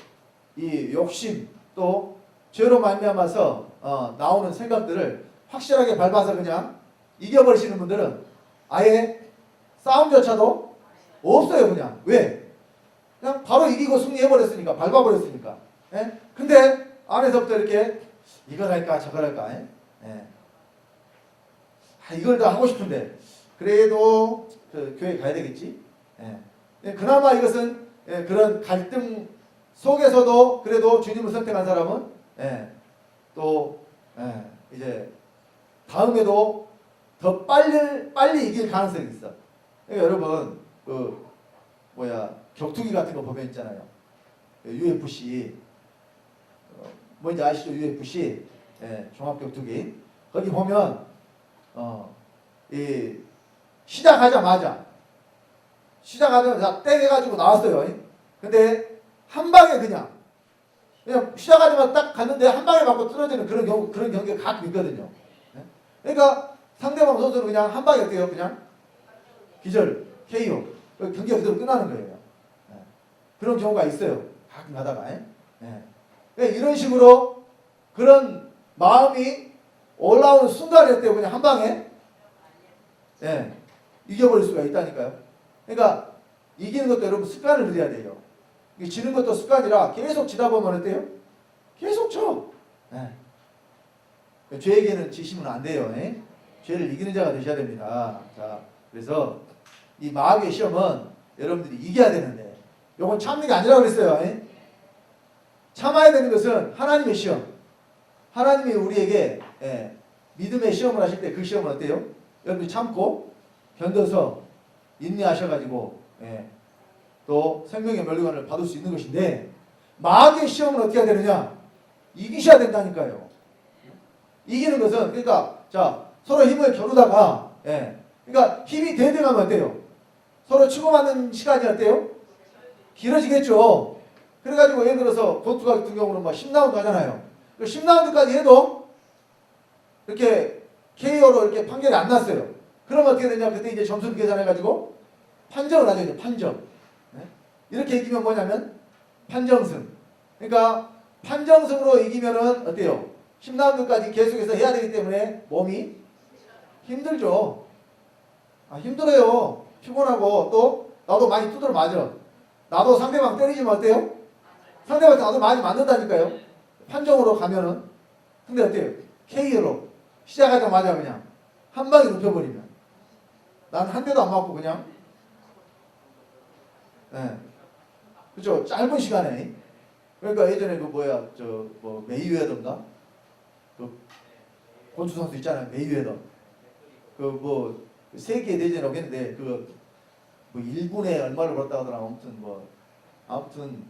S1: 이 욕심 또 죄로 말미암아서 나오는 생각들을 확실하게 밟아서 그냥 이겨버리시는 분들은 아예 싸움조차도 없어요. 그냥 왜? 그냥 바로 이기고 승리해버렸으니까 밟아버렸으니까. 근데 안에서부터 이렇게 이걸 할까 저걸 할까 이걸 다 하고 싶은데 그래도 교회 가야 되겠지. 그나마 이것은 그런 갈등 속에서도 그래도 주님을 선택한 사람은 또 이제 다음에도 더 빨리 이길 가능성이 있어. 그러니까 여러분 격투기 같은 거 보면 있잖아요. UFC 뭔지 아시죠? UFC 종합격투기 거기 보면 시작하자마자 땡 해가지고 나왔어요. 근데 한 방에 그냥 시작하자마자 딱 갔는데 한 방에 맞고 떨어지는 그런 경기가 가끔 있거든요. 그러니까 상대방 선수는 그냥 한 방에 어때요? 그냥 기절, KO 경기가 그대로 끝나는 거예요. 그런 경우가 있어요. 가끔 가다가. 이런 식으로 그런 마음이 올라오는 순간에 어때요? 그냥 한 방에 이겨버릴 수가 있다니까요. 그러니까 이기는 것도 여러분 습관을 들여야 돼요. 지는 것도 습관이라 계속 지다 보면 어때요? 계속 져. 네. 죄에게는 지시면 안 돼요. 네? 죄를 이기는 자가 되셔야 됩니다. 자, 그래서 이 마귀의 시험은 여러분들이 이겨야 되는데, 요건 참는 게 아니라고 그랬어요. 네? 참아야 되는 것은 하나님의 시험. 하나님이 우리에게 믿음의 시험을 하실 때 그 시험은 어때요? 여러분이 참고 견뎌서 인내하셔가지고 또 생명의 멸류관을 받을 수 있는 것인데, 마귀의 시험은 어떻게 해야 되느냐? 이기셔야 된다니까요. 이기는 것은 그러니까 자 서로 힘을 겨루다가 그러니까 힘이 대등하면 어때요? 서로 치고받는 시간이 어때요? 길어지겠죠. 그래가지고 예를 들어서 권투 같은 경우는 막 10라운드 하잖아요. 10라운드까지 해도 이렇게 KO로 이렇게 판결이 안 났어요. 그러면 어떻게 되냐? 그때 이제 점수를 계산해가지고 판정을 하죠. 이제 판정. 이렇게 이기면 뭐냐면 판정승. 그러니까 판정승으로 이기면은 어때요? 10라운드까지 계속해서 해야 되기 때문에 몸이 힘들죠. 힘들어요. 피곤하고 또 나도 많이 두드려 맞아. 나도 상대방 때리지면 어때요? 상대방한테 나도 많이 맞는다니까요. 판정으로 가면은. 근데 어때요? KO로 시작하자마자 그냥 한 방에 눕혀버리면 난 한 대도 안 맞고 그냥 그죠? 짧은 시간에. 그러니까 예전에 그 뭐야 저 뭐 메이웨더인가 그 권투 선수 있잖아요. 메이웨더 그 뭐 세계 대전이라고 했는데 그 뭐 1분에 얼마를 벌었다 하더라. 아무튼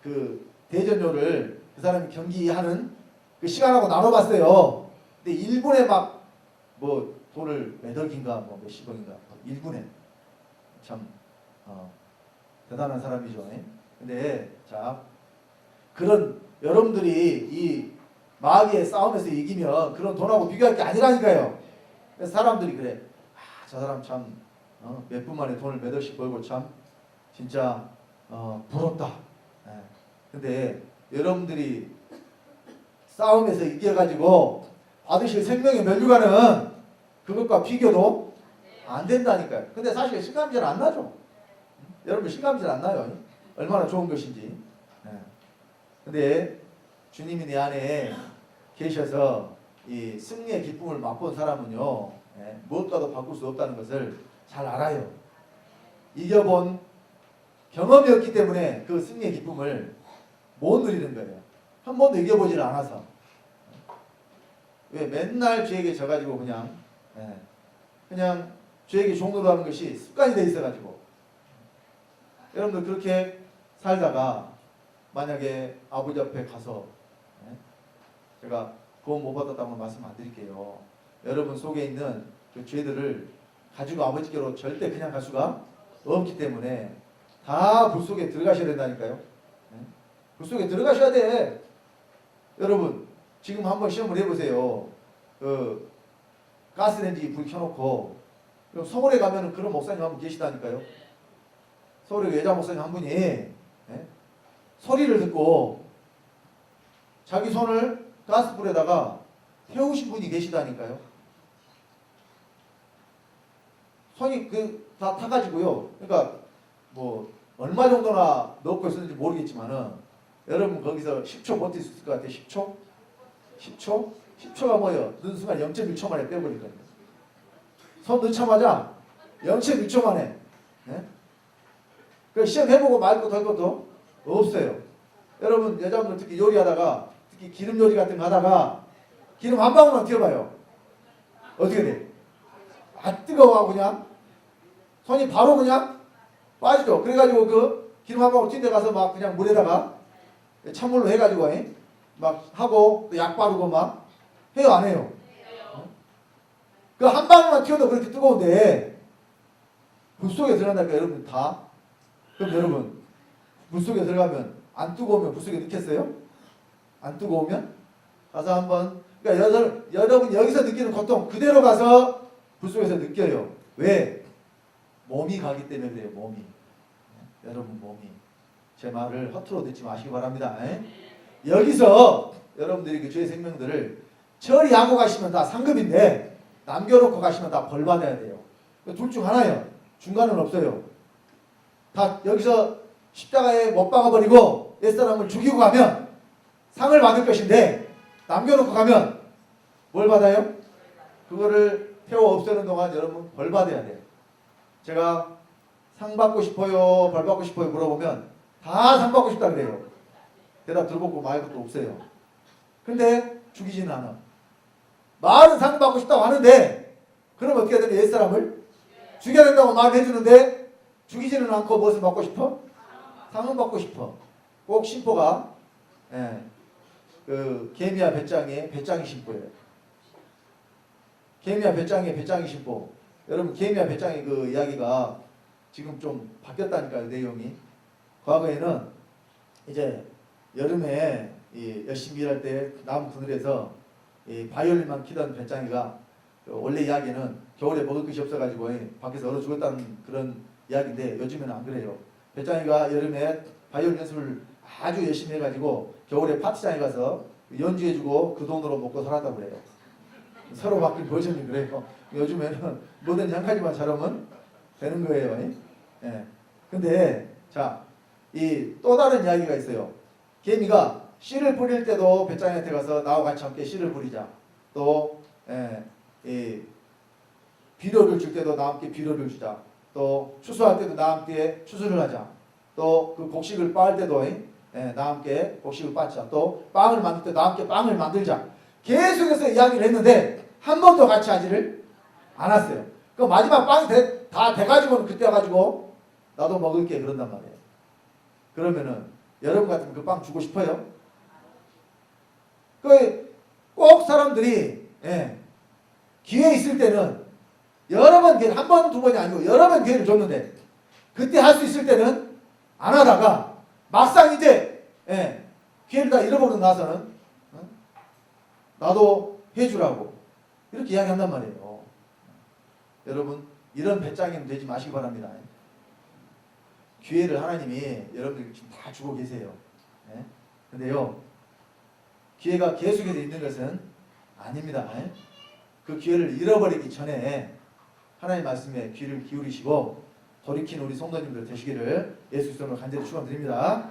S1: 그 대전료를 그 사람이 경기하는 그 시간하고 나눠봤어요. 근데 1분에 막 뭐 돈을 몇 억인가 뭐 몇십억인가 1분에 참 대단한 사람이죠. 근데 자 그런 여러분들이 이 마귀의 싸움에서 이기면 그런 돈하고 비교할 게 아니라니까요. 그래서 사람들이 그래. 저 사람 참 몇 분 만에 돈을 몇 억씩 벌고 참 진짜 부럽다. 근데 여러분들이 싸움에서 이겨가지고 받으실 생명의 멸류관은 그것과 비교도 안 된다니까요. 근데 사실 실감이 잘 안 나죠. 여러분 실감이 잘 안 나요. 얼마나 좋은 것인지. 근데 주님이 내 안에 계셔서 이 승리의 기쁨을 맛본 사람은요, 무엇과도 바꿀 수 없다는 것을 잘 알아요. 이겨본 경험이 없기 때문에 그 승리의 기쁨을 못 누리는 거예요. 한 번도 이겨보질 않아서. 왜 맨날 죄에게 져가지고 그냥 죄에게 종로로 하는 것이 습관이 돼 있어가지고. 여러분들 그렇게 살다가 만약에 아버지 앞에 가서 제가 구원 못 받았다고 말씀 안 드릴게요. 여러분 속에 있는 그 죄들을 가지고 아버지께로 절대 그냥 갈 수가 없기 때문에 다 불 속에 들어가셔야 된다니까요. 불 속에 들어가셔야 돼. 여러분 지금 한번 시험을 해보세요. 그 가스레인지 불 켜놓고 그럼 서울에 가면은 그런 목사님 한 분 계시다니까요. 서울에 여자 목사님 한 분이 소리를 듣고 자기 손을 가스불에다가 태우신 분이 계시다니까요. 손이 다 타가지고요. 그러니까 뭐 얼마 정도나 넣고 있었는지 모르겠지만은 여러분 거기서 10초 버틸 수 있을 것 같아요. 10초? 10초? 10초가 뭐예요? 넣은 순간 0.1초 만에 빼버릴 겁니다. 손 넣자마자 0.1초 만에. 그 시험 해보고 말 것도 할 것도 없어요. 여러분 여자분들 특히 요리하다가 특히 기름 요리 같은 거 하다가 기름 한 방울만 튀어봐요. 어떻게 돼? 뜨거워 그냥 손이 바로 그냥 빠지죠. 그래가지고 그 기름 한 방울 튄 데 가서 막 그냥 물에다가 찬물로 해가지고 막 하고 또 약 바르고 막 해요 안 해요? 그 한 방울만 튀어도 그렇게 뜨거운데 불 속에 들어간다니까 여러분 다. 그럼 여러분 불 속에 들어가면 안 뜨거우면 불 속에 넣겠어요? 안 뜨거우면? 가서 한번 그러니까 여러분 여기서 느끼는 고통 그대로 가서 불 속에서 느껴요. 왜? 몸이 가기 때문에 그래요. 몸이. 여러분 몸이. 제 말을 허투루 듣지 마시기 바랍니다. 여기서 여러분들이 그 죄의 생명들을 처리하고 가시면 다 상급인데 남겨놓고 가시면 다 벌 받아야 돼요. 둘 중 하나예요. 중간은 없어요. 다 여기서 십자가에 못 박아버리고 옛사람을 죽이고 가면 상을 받을 것인데, 남겨놓고 가면 뭘 받아요? 그거를 태워 없애는 동안 여러분 벌 받아야 돼요. 제가 상 받고 싶어요, 벌 받고 싶어요 물어보면 다 상 받고 싶다 그래요. 대답 들어보고 말할 것도 없어요. 근데 죽이지는 않아. 말은 상 받고 싶다고 하는데, 그럼 어떻게 해야 되냐? 옛사람을 죽여야 된다고 말을 해주는데 죽이지는 않고 무엇을 받고 싶어? 상은 받고 싶어. 꼭 심보가 그 개미와 배짱의 배짱이 심보예요. 개미와 배짱의 배짱이 심보. 여러분 개미와 배짱의 그 이야기가 지금 좀 바뀌었다니까요, 내용이. 과거에는 이제 여름에 열심히 일할 때 나무 그늘에서 바이올린만 키던 배짱이가, 원래 이야기는 겨울에 먹을 것이 없어가지고 밖에서 얼어 죽었다는 그런 이야기인데, 요즘에는 안 그래요. 배짱이가 여름에 바이올린 연습을 아주 열심히 해가지고 겨울에 파티장에 가서 연주해주고 그 돈으로 먹고 살았다고 그래요. 서로 바뀐 버전이 그래요. 요즘에는 뭐든지 한 가지만 잘하면 되는 거예요. 예. 근데 자, 이 또 다른 이야기가 있어요. 개미가 씨를 뿌릴 때도 배짱이한테 가서 나와 같이 함께 씨를 뿌리자. 또 비료를 줄 때도 나와 함께 비료를 주자. 또 추수할 때도 나와 함께 추수를 하자. 또 그 곡식을 빻을 때도 나와 함께 곡식을 빻자. 또 빵을 만들 때 나와 함께 빵을 만들자. 계속해서 이야기를 했는데 한 번도 같이 하지를 않았어요. 그 마지막 빵이 다 돼가지고는 그때 와가지고 나도 먹을게 그런단 말이에요. 그러면은 여러분 같으면 그 빵 주고 싶어요? 꼭 사람들이 기회 있을 때는 여러 번 기회, 한 번, 두 번이 아니고 여러 번 기회를 줬는데, 그때 할 수 있을 때는 안 하다가 막상 이제 기회를 다 잃어버리고 나서는 나도 해주라고 이렇게 이야기한단 말이에요. 여러분 이런 배짱이는 되지 마시기 바랍니다. 기회를 하나님이 여러분들 지금 다 주고 계세요. 근데요, 기회가 계속해서 있는 것은 아닙니다. 그 기회를 잃어버리기 전에 하나님 말씀에 귀를 기울이시고 돌이킨 우리 성도님들 되시기를 예수 그리스도로 간절히 축원드립니다.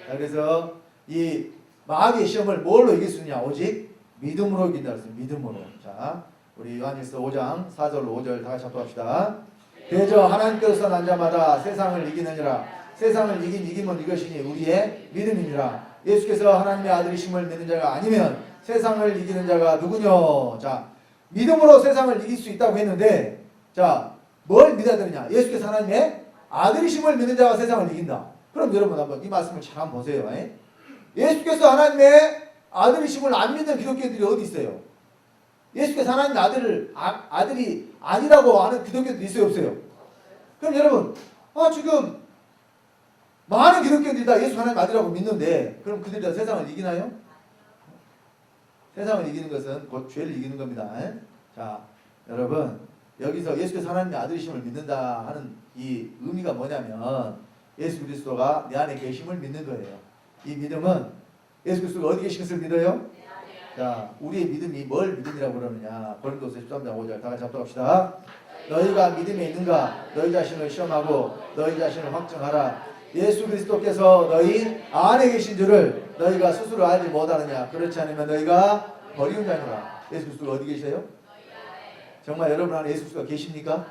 S1: 자, 그래서 이 마귀의 시험을 뭘로 이길 수 있냐? 오직 믿음으로 이긴다 그랬어요. 믿음으로. 자, 우리 요한일서 5장 4절로 5절 다 같이 합독합시다. 대저 하나님께서 난 자마다 세상을 이기느니라. 세상을 이김은 이것이니 우리의 믿음이니라. 예수께서 하나님의 아들이심을 믿는 자가 아니면 세상을 이기는 자가 누구뇨? 자, 믿음으로 세상을 이길 수 있다고 했는데, 자, 뭘 믿어야 되느냐? 예수께서 하나님의 아들이심을 믿는 자가 세상을 이긴다. 그럼 여러분 한번 이 말씀을 잘 한번 보세요. 예수께서 하나님의 아들이심을 안 믿는 기독교인들이 어디 있어요? 예수께서 하나님의 아들이 아니라고 하는 기독교인들이 있어요, 없어요? 그럼 여러분, 지금 많은 기독교인들이 다 예수 하나님 아들이라고 믿는데, 그럼 그들이 다 세상을 이기나요? 세상을 이기는 것은 곧 죄를 이기는 겁니다. 자, 여러분, 여기서 예수께서 하나님의 아들이심을 믿는다 하는 이 의미가 뭐냐면, 예수 그리스도가 내 안에 계심을 믿는 거예요. 이 믿음은 예수 그리스도가 어디 계신 것을 믿어요? 자, 우리의 믿음이 뭘 믿음이라고 그러느냐? 고린도서 13장 5절 다 같이 합독합시다. 너희가 믿음에 있는가? 너희 자신을 시험하고 너희 자신을 확증하라. 예수 그리스도께서 너희 안에 계신 줄을 너희가 스스로 알지 못하느냐? 그렇지 않으면 너희가 버리운 자니라. 예수 그리스도가 어디 계세요? 정말 여러분 안에 예수 그리스도가 계십니까?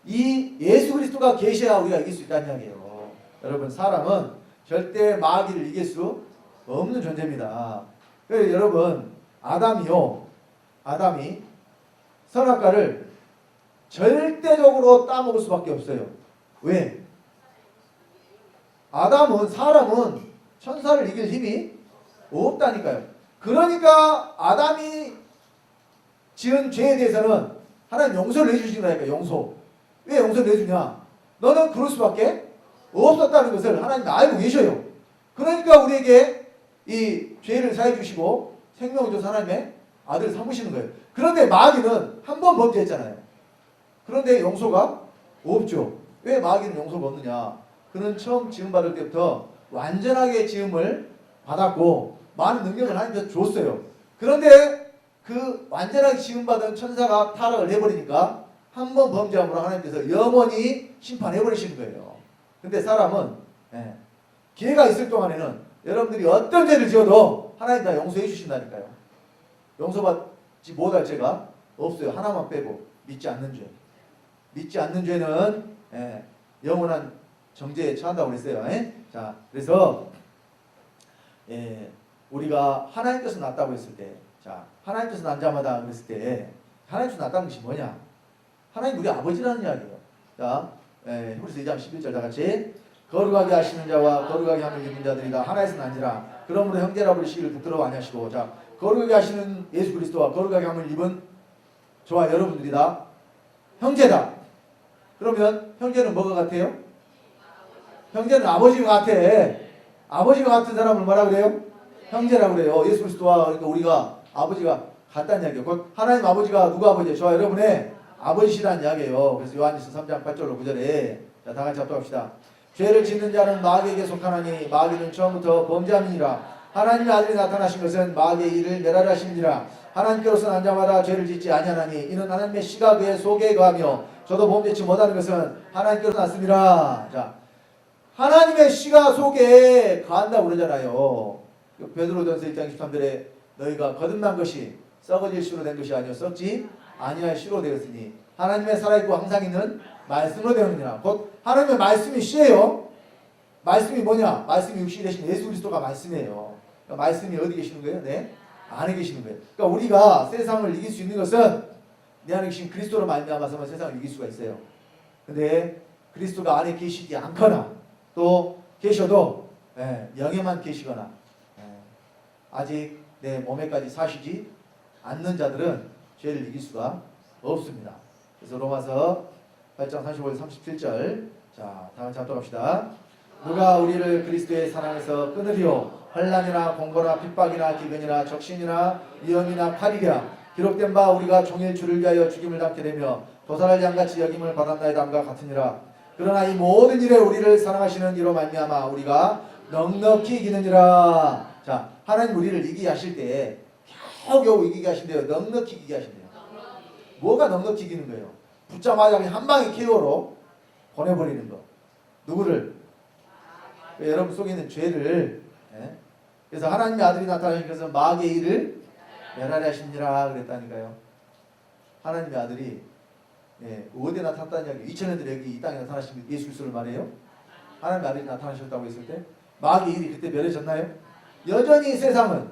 S1: 이 예수 그리스도가 계셔야 우리가 이길 수 있다는 이야기예요. 여러분, 사람은 절대 마귀를 이길 수 없는 존재입니다. 그래서 여러분, 아담이 선악과를 절대적으로 따먹을 수밖에 없어요. 왜? 사람은 천사를 이길 힘이 없다니까요. 그러니까 아담이 지은 죄에 대해서는 하나님 용서를 해주신 거니까. 용서. 왜 용서를 해주냐? 너는 그럴 수밖에 없었다는 것을 하나님이 알고 계셔요. 그러니까 우리에게 이 죄를 사해 주시고 생명을 줘서 하나님의 아들을 삼으시는 거예요. 그런데 마귀는 한 번 범죄했잖아요. 그런데 용서가 없죠. 왜 마귀는 용서가 없느냐? 그는 처음 지음 받을 때부터 완전하게 지음을 받았고 많은 능력을 하나님께서 줬어요. 그런데 그 완전하게 지음 받은 천사가 타락을 해버리니까 한 번 범죄함으로 하나님께서 영원히 심판해 버리시는 거예요. 근데 사람은 기회가 있을 동안에는 여러분들이 어떤 죄를 지어도 하나님 다 용서해 주신다니까요. 용서받지 못할 죄가 없어요. 하나만 빼고 믿지 않는 죄. 믿지 않는 죄는 영원한 정죄에 처한다고 그랬어요. 자, 그래서 우리가 하나님께서 낫다고 했을 때, 자, 하나님께서 난 자마다 그랬을 때 하나님께서 낫다는 것이 뭐냐? 하나님 우리 아버지라는 이야기예요. 자, 히브리서 2장 11절 다 같이 거룩하게 하시는 자와 거룩하게 함을 입은 자들이다 하나에서 난지라. 그러므로 형제라 부르시기를 부끄러워 아니하시고, 자, 거룩하게 하시는 예수 그리스도와 거룩하게 함을 입은 저와 여러분들이다 형제다. 그러면 형제는 뭐가 같아요? 형제는 아버지가 같아. 아버지가 같은 사람을 뭐라 그래요? 형제라고 그래요. 예수 그리스도와 그러니까 우리가 아버지가 같다는 이야기예요. 곧 하나님 아버지가 누구 아버지예요? 저와 여러분의 아버지시라는 이야기예요. 그래서 요한일서 3장 8절로 9절에 자, 다 같이 합독합시다. 죄를 짓는 자는 마귀에게 속하나니 마귀는 처음부터 범죄함이니라. 하나님의 아들이 나타나신 것은 마귀의 일을 멸하려 하심이니라. 하나님께로서 난 자마다 죄를 짓지 아니하나니 이는 하나님의 씨가 그의 속에 거하며 저도 범죄치 못하는 것은 하나님께로서 났습니다. 자, 하나님의 씨가 속에 거한다고 그러잖아요. 베드로전서 1장 23절에 너희가 거듭난 것이 썩어질 씨로 된 것이 아니요 썩지 아니할 씨로 되었으니 하나님의 살아있고 항상 있는 말씀으로 되었느니라. 곧 하나님의 말씀이 씨예요. 말씀이 뭐냐? 말씀이 육신이 되신 예수 그리스도가 말씀이에요. 그러니까 말씀이 어디 계시는 거예요? 네, 안에 계시는 거예요. 그러니까 우리가 세상을 이길 수 있는 것은 내 안에 계신 그리스도로 말미암아서만 세상을 이길 수가 있어요. 근데 그리스도가 안에 계시지 않거나 또 계셔도 영에만 계시거나 아직 내 몸에까지 사시지 않는 자들은 죄를 이길 수가 없습니다. 그래서 로마서 8장 35절 37절 자, 다 같이 합독합시다. 누가 우리를 그리스도의 사랑에서 끊으리요? 환난이나 공고나 핍박이나 기근이나 적신이나 위험이나 칼이랴. 기록된 바 우리가 종일 주를 위하여 죽임을 당케 되며 도살할 양같이 여김을 받았나이다 함과 같으니라. 그러나 이 모든 일에 우리를 사랑하시는 이로 말미암아 우리가 넉넉히 이기느니라. 자, 하나님 우리를 이기게 하실 때 겨우겨우 이기게 하신대요. 넉넉히 이기게 하신대요. 뭐가 넉넉히 이기는 거예요? 붙자마자 한 방에 KO로 보내버리는 거. 누구를? 여러분 속에 있는 죄를. 그래서 하나님의 아들이 나타나신 것은 마귀의 일을 멸하려 하시니라 그랬다니까요. 하나님의 아들이 어디에 나타났다는 이야기. 2000년들에 여기 이 땅에 나타나신 예수 그리스도를 말해요. 하나님의 아들이 나타나셨다고 했을 때 마귀의 일이 그때 멸해졌나요? 여전히 세상은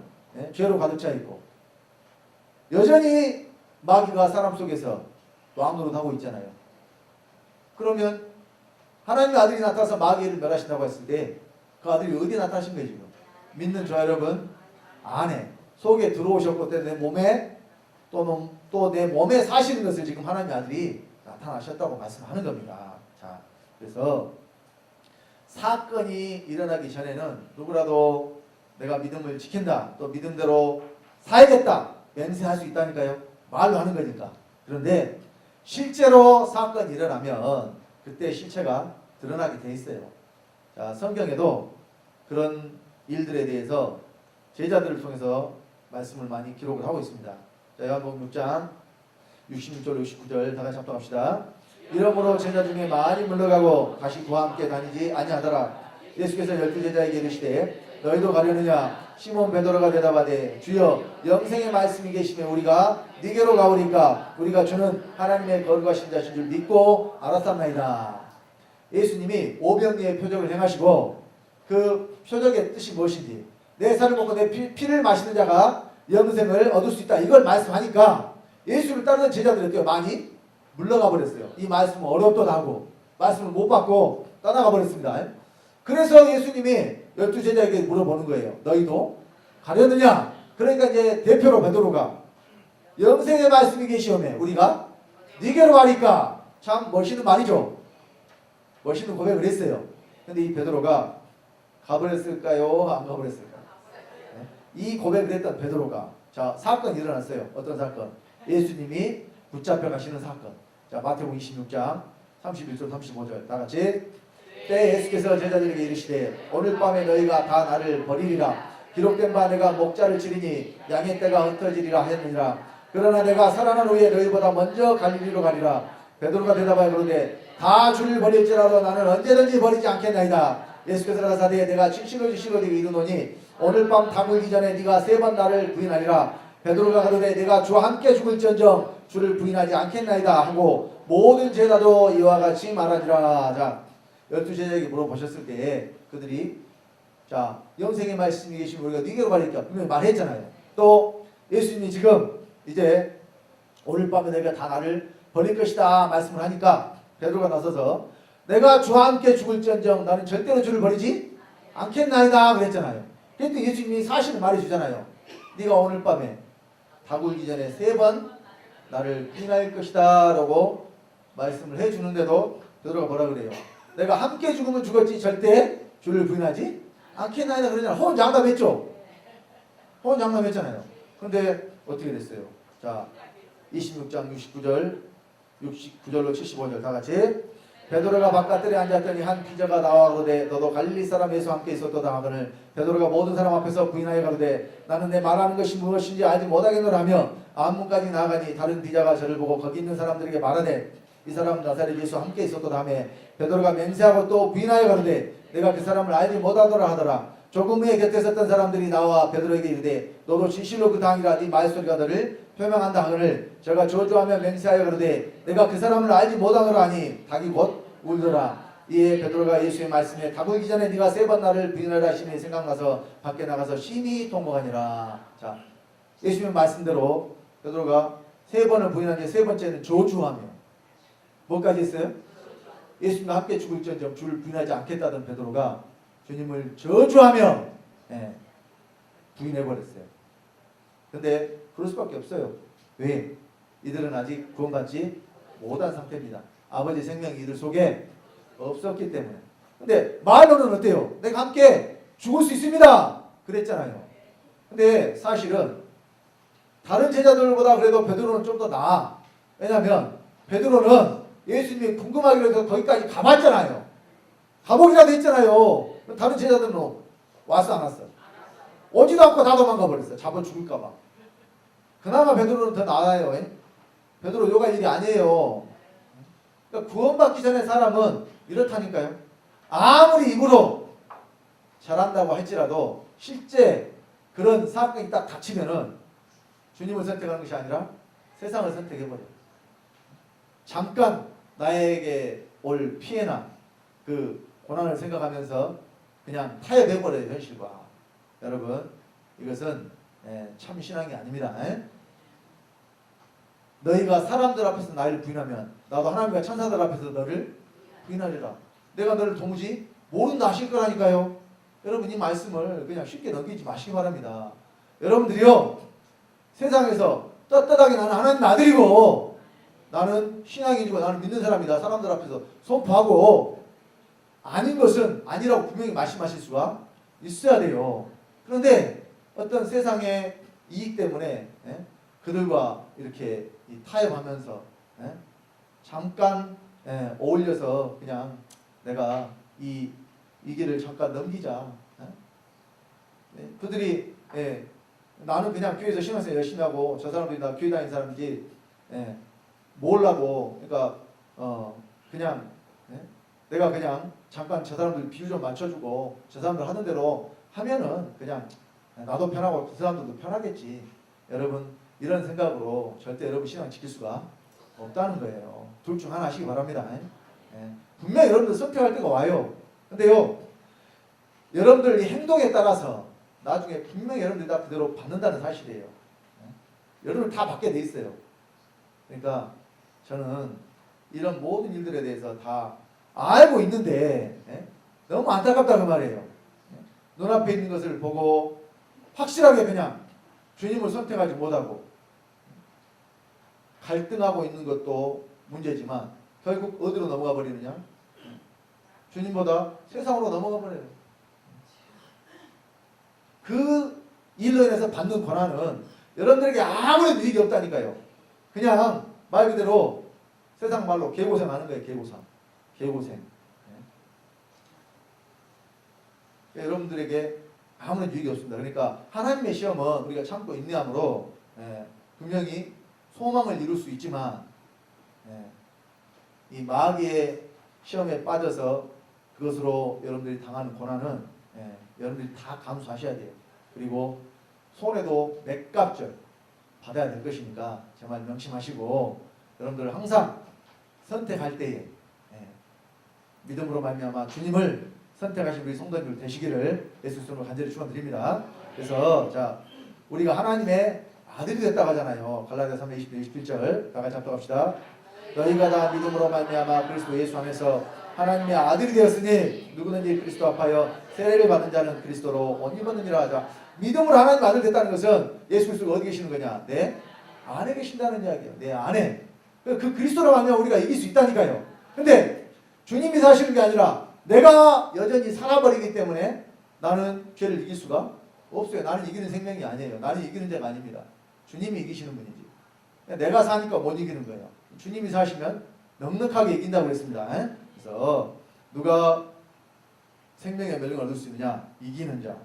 S1: 죄로 가득 차 있고 여전히 마귀가 사람 속에서 왕노릇하고 있잖아요. 그러면 하나님의 아들이 나타나서 마귀를 멸하신다고 했을 때 그 아들이 어디에 나타나신 거예요 지금? 믿는 저 여러분 안에 속에 들어오셨고 내 몸에 또 내 몸에 사시는 것을 지금 하나님의 아들이 나타나셨다고 말씀하는 겁니다. 자, 그래서 사건이 일어나기 전에는 누구라도 내가 믿음을 지킨다 또 믿음대로 살겠다 맹세할 수 있다니까요. 말로 하는 거니까. 그런데 실제로 사건이 일어나면 그때 실체가 드러나게 돼 있어요. 자, 성경에도 그런 일들에 대해서 제자들을 통해서 말씀을 많이 기록을 하고 있습니다. 자, 요한복음 6장 66절 69절 다 같이 합독합시다. 이러므로 제자 중에 많이 물러가고 다시 그와 함께 다니지 아니하더라. 예수께서 12제자에게 이르시되 너희도 가려느냐? 시몬 베드로가 대답하되 주여 영생의 말씀이 계시매 우리가 네게로 가오리까 우리가 주는 하나님의 거룩하신 자신 줄 믿고 알았사옵나이다. 예수님이 오병이의 표적을 행하시고 그 표적의 뜻이 무엇인지 내 살을 먹고 내 피를 마시는 자가 영생을 얻을 수 있다 이걸 말씀하니까 예수를 따르는 제자들이 어때요? 많이 물러가 버렸어요. 이 말씀은 어렵도 하고 말씀을 못 받고 떠나가 버렸습니다. 그래서 예수님이 12제자에게 물어보는 거예요. 너희도 가려느냐? 그러니까 이제 대표로 베드로가 영생의 말씀이 계시오매 우리가 네게로 가리까. 참 멋있는 말이죠. 멋있는 고백을 했어요. 근데 이 베드로가 가버렸을까요? 안 가버렸을까요? 이 고백을 했던 베드로가 자, 사건이 일어났어요. 어떤 사건? 예수님이 붙잡혀 가시는 사건. 자, 마태복음 26장 31절 35절 다 같이. 때 예수께서 제자들에게 이르시되 오늘 밤에 너희가 다 나를 버리리라. 기록된 바 내가 목자를 치리니 양의 떼가 흩어지리라 하였느니라. 그러나 내가 살아난 후에 너희보다 먼저 갈릴리로 가리라. 베드로가 대답하여 그러되 다 주를 버릴지라도 나는 언제든지 버리지 않겠나이다. 예수께서 가라사대 내가 진실로 네게 이르노니 오늘 밤 다물기 전에 네가 3번 나를 부인하리라. 베드로가 가로되 내가 주와 함께 죽을지언정 주를 부인하지 않겠나이다 하고 모든 제자도 이와 같이 말하니라. 자, 12제자에게 물어보셨을 때 그들이 자 영생의 말씀이 계시면 우리가 네게로 가릴까 분명히 말했잖아요. 또 예수님이 지금 이제 오늘 밤에 내가 다 나를 버릴 것이다 말씀을 하니까 베드로가 나서서 내가 주와 함께 죽을지언정 나는 절대로 주를 버리지 않겠나이다 그랬잖아요. 그랬더니 예수님이 사실을 말해주잖아요. 네가 오늘 밤에 다굴기 전에 3번 나를 부인할 것이다 라고 말씀을 해주는데도 베드로가 뭐라 그래요? 내가 함께 죽으면 죽었지 절대 주를 부인하지 않겠나이다 그러잖아요. 호언 장담했죠? 호언 장담했잖아요. 그런데 어떻게 됐어요? 자 26장 69절로 75절 다 같이 베드로가 바깥들에 앉았더니 한 기자가 나와 가로되 너도 갈릴리 사람 예수와 함께 있었도다 하거늘 베드로가 모든 사람 앞에서 부인하여 가로되 나는 내 말하는 것이 무엇인지 알지 못하겠노라 하며 안문까지 나아가니 다른 기자가 저를 보고 거기 있는 사람들에게 말하되 이 사람 나사렛 예수와 함께 있었도다 하며 베드로가 맹세하고 또 부인하여 가로되 내가 그 사람을 알지 못하더라 하더라. 조금 후에 곁에 섰던 사람들이 나와 베드로에게 이르되 너도 진실로 그 당이라 네 말소리가 너를 표명한다 하거늘 저가 저주하며 맹세하여 그러되 내가 그 사람을 알지 못하노라 하니 닭이 곧 울더라. 이에 베드로가 예수의 말씀에 다굴기 전에 네가 3번 나를 부인하라 하시니 생각나서 밖에 나가서 심히 통곡하니라. 자 예수님의 말씀대로 베드로가 3번을 부인한 게 3번째는 저주하며 뭐까지 했어요? 예수님과 함께 죽을지언정 주를 부인하지 않겠다던 베드로가 주님을 저주하며 부인해버렸어요. 근데 그럴 수밖에 없어요. 왜? 이들은 아직 구원받지 못한 상태입니다. 아버지 생명이 이들 속에 없었기 때문에. 근데 말로는 어때요? 내가 함께 죽을 수 있습니다 그랬잖아요. 근데 사실은 다른 제자들보다 그래도 베드로는 좀 더 나아. 왜냐하면 베드로는 예수님이 궁금하기로 해서 거기까지 가봤잖아요. 가보기라도 했잖아요. 다른 제자들은 왔어 안 왔어? 오지도 않고 다 도망가 버렸어요. 잡아 죽을까봐. 그나마 베드로는 더 나아요. 베드로 요가 일이 아니에요. 그러니까 구원받기 전에 사람은 이렇다니까요. 아무리 입으로 잘한다고 할지라도 실제 그런 사건이 딱 닥치면은 주님을 선택하는 것이 아니라 세상을 선택해버려요. 잠깐 나에게 올 피해나 그 고난을 생각하면서 그냥 타협해버려요. 현실과. 여러분 이것은 참 신앙이 아닙니다. 너희가 사람들 앞에서 나를 부인하면 나도 하나님과 천사들 앞에서 너를 부인하리라. 내가 너를 도무지 모른다 하실 거라니까요. 여러분 이 말씀을 그냥 쉽게 넘기지 마시기 바랍니다. 여러분들이요 세상에서 떳떳하게 나는 하나님 아들이고 나는 신앙인이고 나는 믿는 사람이다 사람들 앞에서 선포하고 아닌 것은 아니라고 분명히 말씀하실 수가 있어야 돼요. 그런데 어떤 세상의 이익 때문에 그들과 이렇게 타협하면서 잠깐 어울려서 그냥 내가 이 길을 잠깐 넘기자. 그들이 나는 그냥 교회에서 신앙생활 열심히 하고 저 사람들이 나 교회 다니는 사람인지 모으려고 그러니까 그냥 내가 그냥 잠깐 저 사람들 비유 좀 맞춰주고 저 사람들 하는 대로 하면은 그냥 나도 편하고 그 사람들도 편하겠지. 여러분 이런 생각으로 절대 여러분 신앙 지킬 수가 없다는 거예요. 둘 중 하나 하시기 바랍니다. 분명히 여러분들 선택할 때가 와요. 근데요 여러분들 이 행동에 따라서 나중에 분명히 여러분들이 다 그대로 받는다는 사실이에요. 여러분들 다 받게 돼 있어요. 그러니까 저는 이런 모든 일들에 대해서 다 알고 있는데 너무 안타깝다 그 말이에요. 눈앞에 있는 것을 보고 확실하게 그냥 주님을 선택하지 못하고 갈등하고 있는 것도 문제지만 결국 어디로 넘어가 버리느냐? 주님보다 세상으로 넘어가 버려요. 그 일로 인해서 받는 고난은 여러분들에게 아무런 유익이 없다니까요. 그냥 말 그대로 세상 말로 개고생 하는 거예요. 개고생. 여러분들에게 아무런 유익이 없습니다. 그러니까 하나님의 시험은 우리가 참고 인내함으로 분명히 소망을 이룰 수 있지만 이 마귀의 시험에 빠져서 그것으로 여러분들이 당하는 고난은 여러분들이 다 감수하셔야 돼요. 그리고 손해도 맥값절 받아야 될 것이니까 정말 명심하시고 여러분들 항상 선택할 때에 믿음으로 말미암아 주님을 선택하신 우리 성도님들 되시기를 예수 그리스도로 간절히 축원드립니다. 그래서 자 우리가 하나님의 아들이 됐다고 하잖아요. 갈라디아 3장 20절 21절 다 같이 합독합시다. 너희가 다 믿음으로 말미암아 그리스도 예수 안에서 하나님의 아들이 되었으니 누구든지 그리스도 앞하여 세례를 받은 자는 그리스도로 옷 입었느니라 하자. 믿음으로 하나님 아들 됐다는 것은 예수 그리스도가 어디 계시는 거냐? 내 안에 계신다는 이야기예요. 내 안에. 그 그리스도로 말미암아 우리가 이길 수 있다니까요. 근데 주님이 사시는 게 아니라 내가 여전히 살아버리기 때문에 나는 죄를 이길 수가 없어요. 나는 이기는 생명이 아니에요. 나는 이기는 자가 아닙니다. 주님이 이기시는 분이지. 내가 사니까 못 이기는 거예요. 주님이 사시면 넉넉하게 이긴다고 했습니다. 그래서 누가 생명의 멸류관을 얻을 수 있느냐? 이기는 자.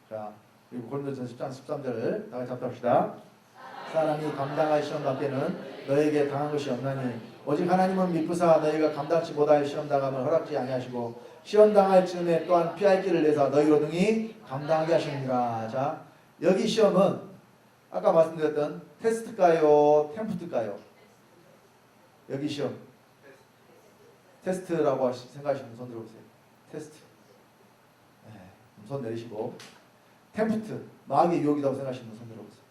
S1: 자, 그리고 고린도전서 10장 13절을 다 같이 합독합시다. 사람이 감당할 시험 밖에는 너에게 당한 것이 없나니 오직 하나님은 미쁘사 너희가 감당치 못할 시험 당함을 허락지 아니하시고 시험 당할 즈음에 또한 피할 길을 내사 너희로 등이 감당하게 하시느니라. 자, 여기 시험은 아까 말씀드렸던 테스트일까요? 템프트일까요? 여기 시험 테스트라고 생각하시면 손 들어보세요. 테스트. 손 내리시고 템프트 마귀의 유혹이라고 생각하시면 손 들어보세요.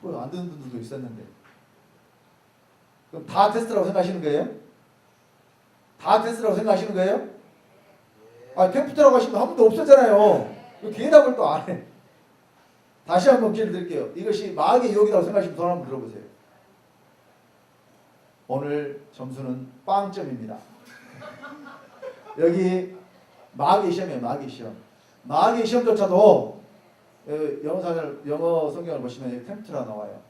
S1: 뭐 안 듣는 분들도 있었는데 그럼 다 테스트라고 생각하시는 거예요? 다 테스트라고 생각하시는 거예요? 아, 템프트라고 하시면 한 번도 없었잖아요. 그 대답을 또 안 해. 다시 한번 기회를 드릴게요. 이것이 마귀의 유혹이라고 생각하시면 손 한번 들어보세요. 오늘 점수는 빵점입니다. 여기 마귀의 시험이에요. 마귀의 시험. 마귀의 시험조차도 영어 성경을 보시면 여기 템프트라 나와요.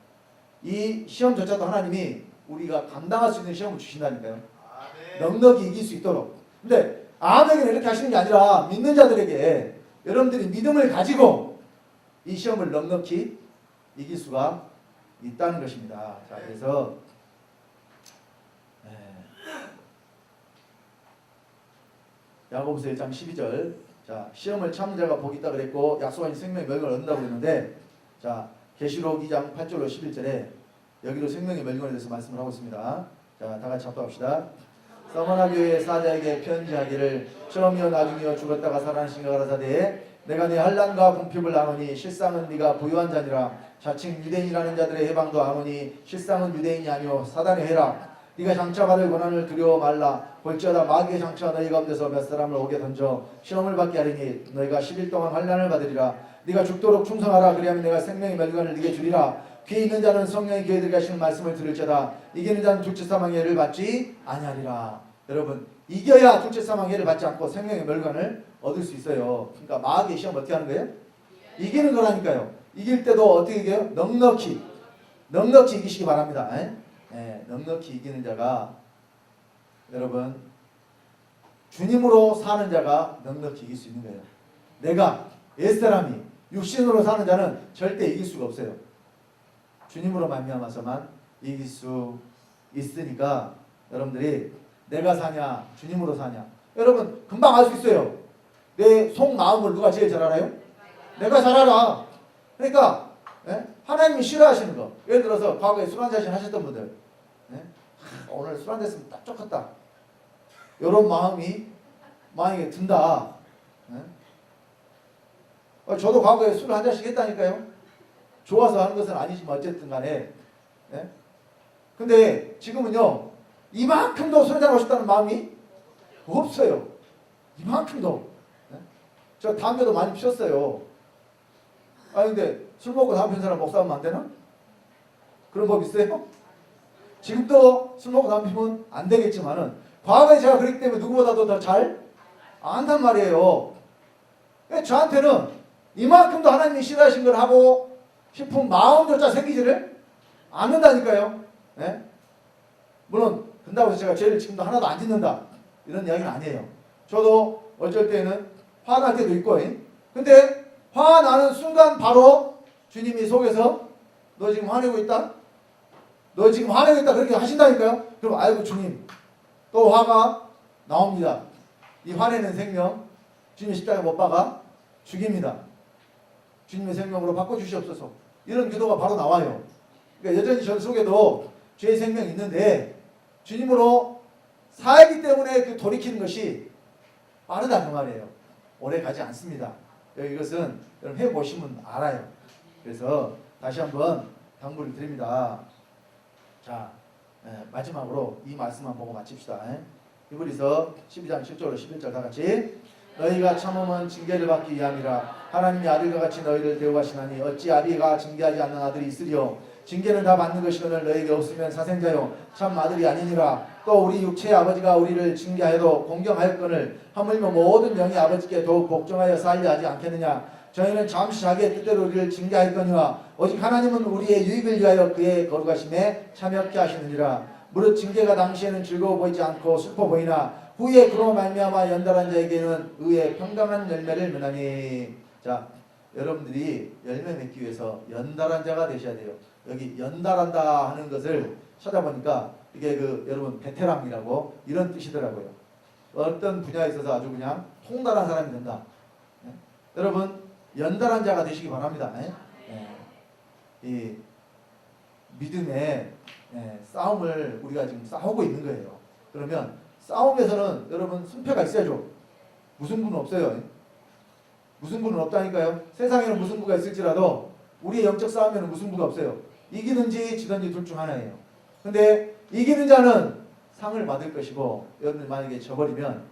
S1: 이 시험조차도 하나님이 우리가 감당할 수 있는 시험을 주신다니까요. 넉넉히 이길 수 있도록. 근데 아무에게는 이렇게 하시는 게 아니라 믿는 자들에게 여러분들이 믿음을 가지고 이 시험을 넉넉히 이길 수가 있다는 것입니다. 자, 그래서 야고보서 1장 12절. 자, 시험을 참는 자가 복이 있다 그랬고 약속한 생명의 멸관을 얻는다고 그랬는데 자, 계시록 2장 8절로 11절에 여기도 생명의 멸관에 대해서 말씀을 하고 있습니다. 자, 다 같이 합독합시다. 서머나 교회의 사자에게 편지하기를 처음이요 나중이요 죽었다가 살아난 신가 가라사대 내가 네 환난과 궁핍을 아노니 실상은 네가 부유한 자니라. 자칭 유대인이라는 자들의 해방도 아노니 실상은 유대인이 아니오 사단의 해라. 네가 장차 받을 고난을 두려워 말라. 볼지어다 마귀의 장차 너희 가운데서 몇 사람을 오게 던져 시험을 받게 하리니 너희가 10일 동안 환난을 받으리라. 네가 죽도록 충성하라. 그리하면 내가 생명의 멸관을 네게 주리라. 귀에 있는 자는 성령의 교회들에게 하시는 말씀을 들을지어다. 이기는 자는 둘째 사망의 해를 받지 아니하리라. 여러분, 이겨야 둘째 사망의 해를 받지 않고 생명의 멸관을 얻을 수 있어요. 그러니까 마귀의 시험 어떻게 하는 거예요? 이기는 거라니까요. 이길 때도 어떻게 이겨요? 넉넉히 이기시기 바랍니다. 넉넉히 이기는 자가 여러분 주님으로 사는 자가 넉넉히 이길 수 있는 거예요. 내가 옛사람이 육신으로 사는 자는 절대 이길 수가 없어요. 주님으로 말미암아서만 이길 수 있으니까 여러분들이 내가 사냐 주님으로 사냐 여러분 금방 알 수 있어요. 내 속마음을 누가 제일 잘 알아요? 내가 잘 알아. 그러니까 하나님이 싫어하시는 거. 예를 들어서 과거에 술 한잔 하셨던 분들 오늘 술 한잔 했으면 딱 좋겠다. 이런 마음이 만약에 든다. 저도 과거에 술 한 잔씩 했다니까요. 좋아서 하는 것은 아니지만 어쨌든 간에 근데 지금은요 이만큼도 술 한잔 하고 싶다는 마음이 없어요. 이만큼도. 저 담배도 많이 피웠어요. 아니 근데 술 먹고 담배 피운 사람 목사하면 안 되나? 그런 법 있어요? 지금도 술 먹고 담배 피우면 안 되겠지만은 과거에 제가 그랬기 때문에 누구보다도 더 잘 안단 말이에요. 저한테는 이만큼도 하나님이 싫어하신 걸 하고 싶은 마음조차 생기지를 않는다니까요. 물론 그런다고 해서 제가 죄를 지금도 하나도 안 짓는다 이런 이야기는 아니에요. 저도 어쩔 때는 화날 때도 있고 근데 화나는 순간 바로 주님이 속에서 너 지금 화내고 있다? 너 지금 화내고 있다 그렇게 하신다니까요. 그럼 아이고 주님 또 화가 나옵니다. 이 화내는 생명 주님의 십자가에 못 박아 죽입니다. 주님의 생명으로 바꿔주시옵소서. 이런 기도가 바로 나와요. 그러니까 여전히 전 속에도 죄의 생명이 있는데 주님으로 살기 때문에 그 돌이키는 것이 빠르다 그 말이에요. 오래 가지 않습니다. 이것은 여러분 해보시면 알아요. 그래서 다시 한번 당부를 드립니다. 자, 마지막으로 이 말씀만 보고 마칩시다. 히브리서 12장 10절로 11절 다 같이. 너희가 참음은 징계를 받기 위함이라. 하나님이 아들과 같이 너희를 대우하시나니 어찌 아비가 징계하지 않는 아들이 있으리요. 징계는 다 받는 것이거늘 너희에게 없으면 사생자요 참 아들이 아니니라. 또 우리 육체의 아버지가 우리를 징계하여도 공경하였거늘 하물며 모든 영이 아버지께 더욱 복종하여 살려 하지 않겠느냐. 저희는 잠시 자기의 뜻대로 우리를 징계하였거니와 오직 하나님은 우리의 유익을 위하여 그의 거룩하심에 참여케 하시느니라. 무릇 징계가 당시에는 즐거워 보이지 않고 슬퍼 보이나 후에 그로 말미암아 연달한 자에게는 의의 평강한 열매를 면하니. 자, 여러분들이 열매 맺기 위해서 연달한 자가 되셔야 돼요. 여기 연달한다 하는 것을 찾아보니까 이게 여러분 베테랑이라고 이런 뜻이더라고요. 어떤 분야에 있어서 아주 그냥 통달한 사람이 된다. 여러분 연달한 자가 되시기 바랍니다. 이 믿음의 싸움을 우리가 지금 싸우고 있는 거예요. 그러면 싸움에서는 여러분 승패가 있어야죠. 무승부는 없어요. 무승부는 없다니까요. 세상에는 무승부가 있을지라도 우리의 영적 싸움에는 무승부가 없어요. 이기는지 지든지 둘 중 하나예요. 근데 이기는 자는 상을 받을 것이고 여러분들 만약에 져버리면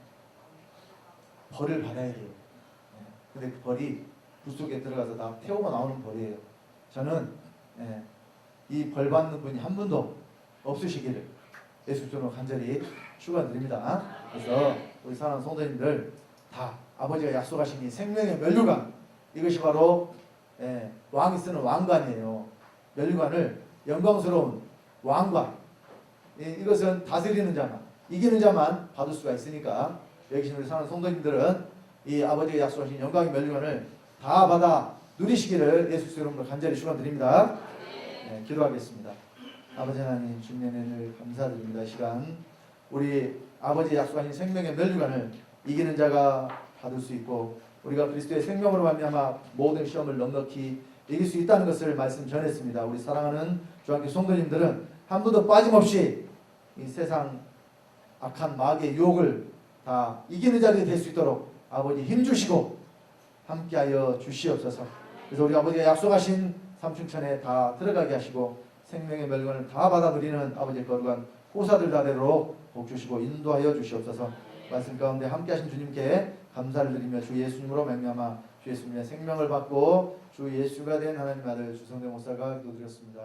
S1: 벌을 받아야 돼요. 근데 그 벌이 불 속에 들어가서 다 태우고 나오는 벌이에요. 저는 이 벌 받는 분이 한 분도 없으시기를 예수 이름으로 간절히 축원드립니다. 그래서 우리 사랑하는 성도님들 다 아버지가 약속하신 이 생명의 면류관, 이것이 바로 왕이 쓰는 왕관이에요. 면류관을 영광스러운 왕관, 이것은 다스리는 자만, 이기는 자만 받을 수가 있으니까 여기 계신 우리 사랑하는 성도님들은 이 아버지가 약속하신 영광의 면류관을 다 받아 누리시기를 예수 이름으로 간절히 축원드립니다. 기도하겠습니다. 아버지 하나님, 주님의 은혜를 감사드립니다. 이 시간 우리 아버지 약속하신 생명의 면류관을 이기는 자가 받을 수 있고 우리가 그리스도의 생명으로 말미암아 모든 시험을 넉넉히 이길 수 있다는 것을 말씀 전했습니다. 우리 사랑하는 주한교 성도님들은 한 분도 빠짐없이 이 세상 악한 마귀의 유혹을 다 이기는 자들이 될 수 있도록 아버지 힘주시고 함께하여 주시옵소서. 그래서 우리 아버지가 약속하신 삼층천에 다 들어가게 하시고 생명의 멸관을 다 받아 누리는 아버지의 거룩한 호사들 다대로 복 주시고 인도하여 주시옵소서. 말씀 가운데 함께하신 주님께 감사를 드리며 주 예수님으로 말미암아 주 예수님의 생명을 받고 주 예수가 된 하나님 아들 주성대 목사가 기도드렸습니다.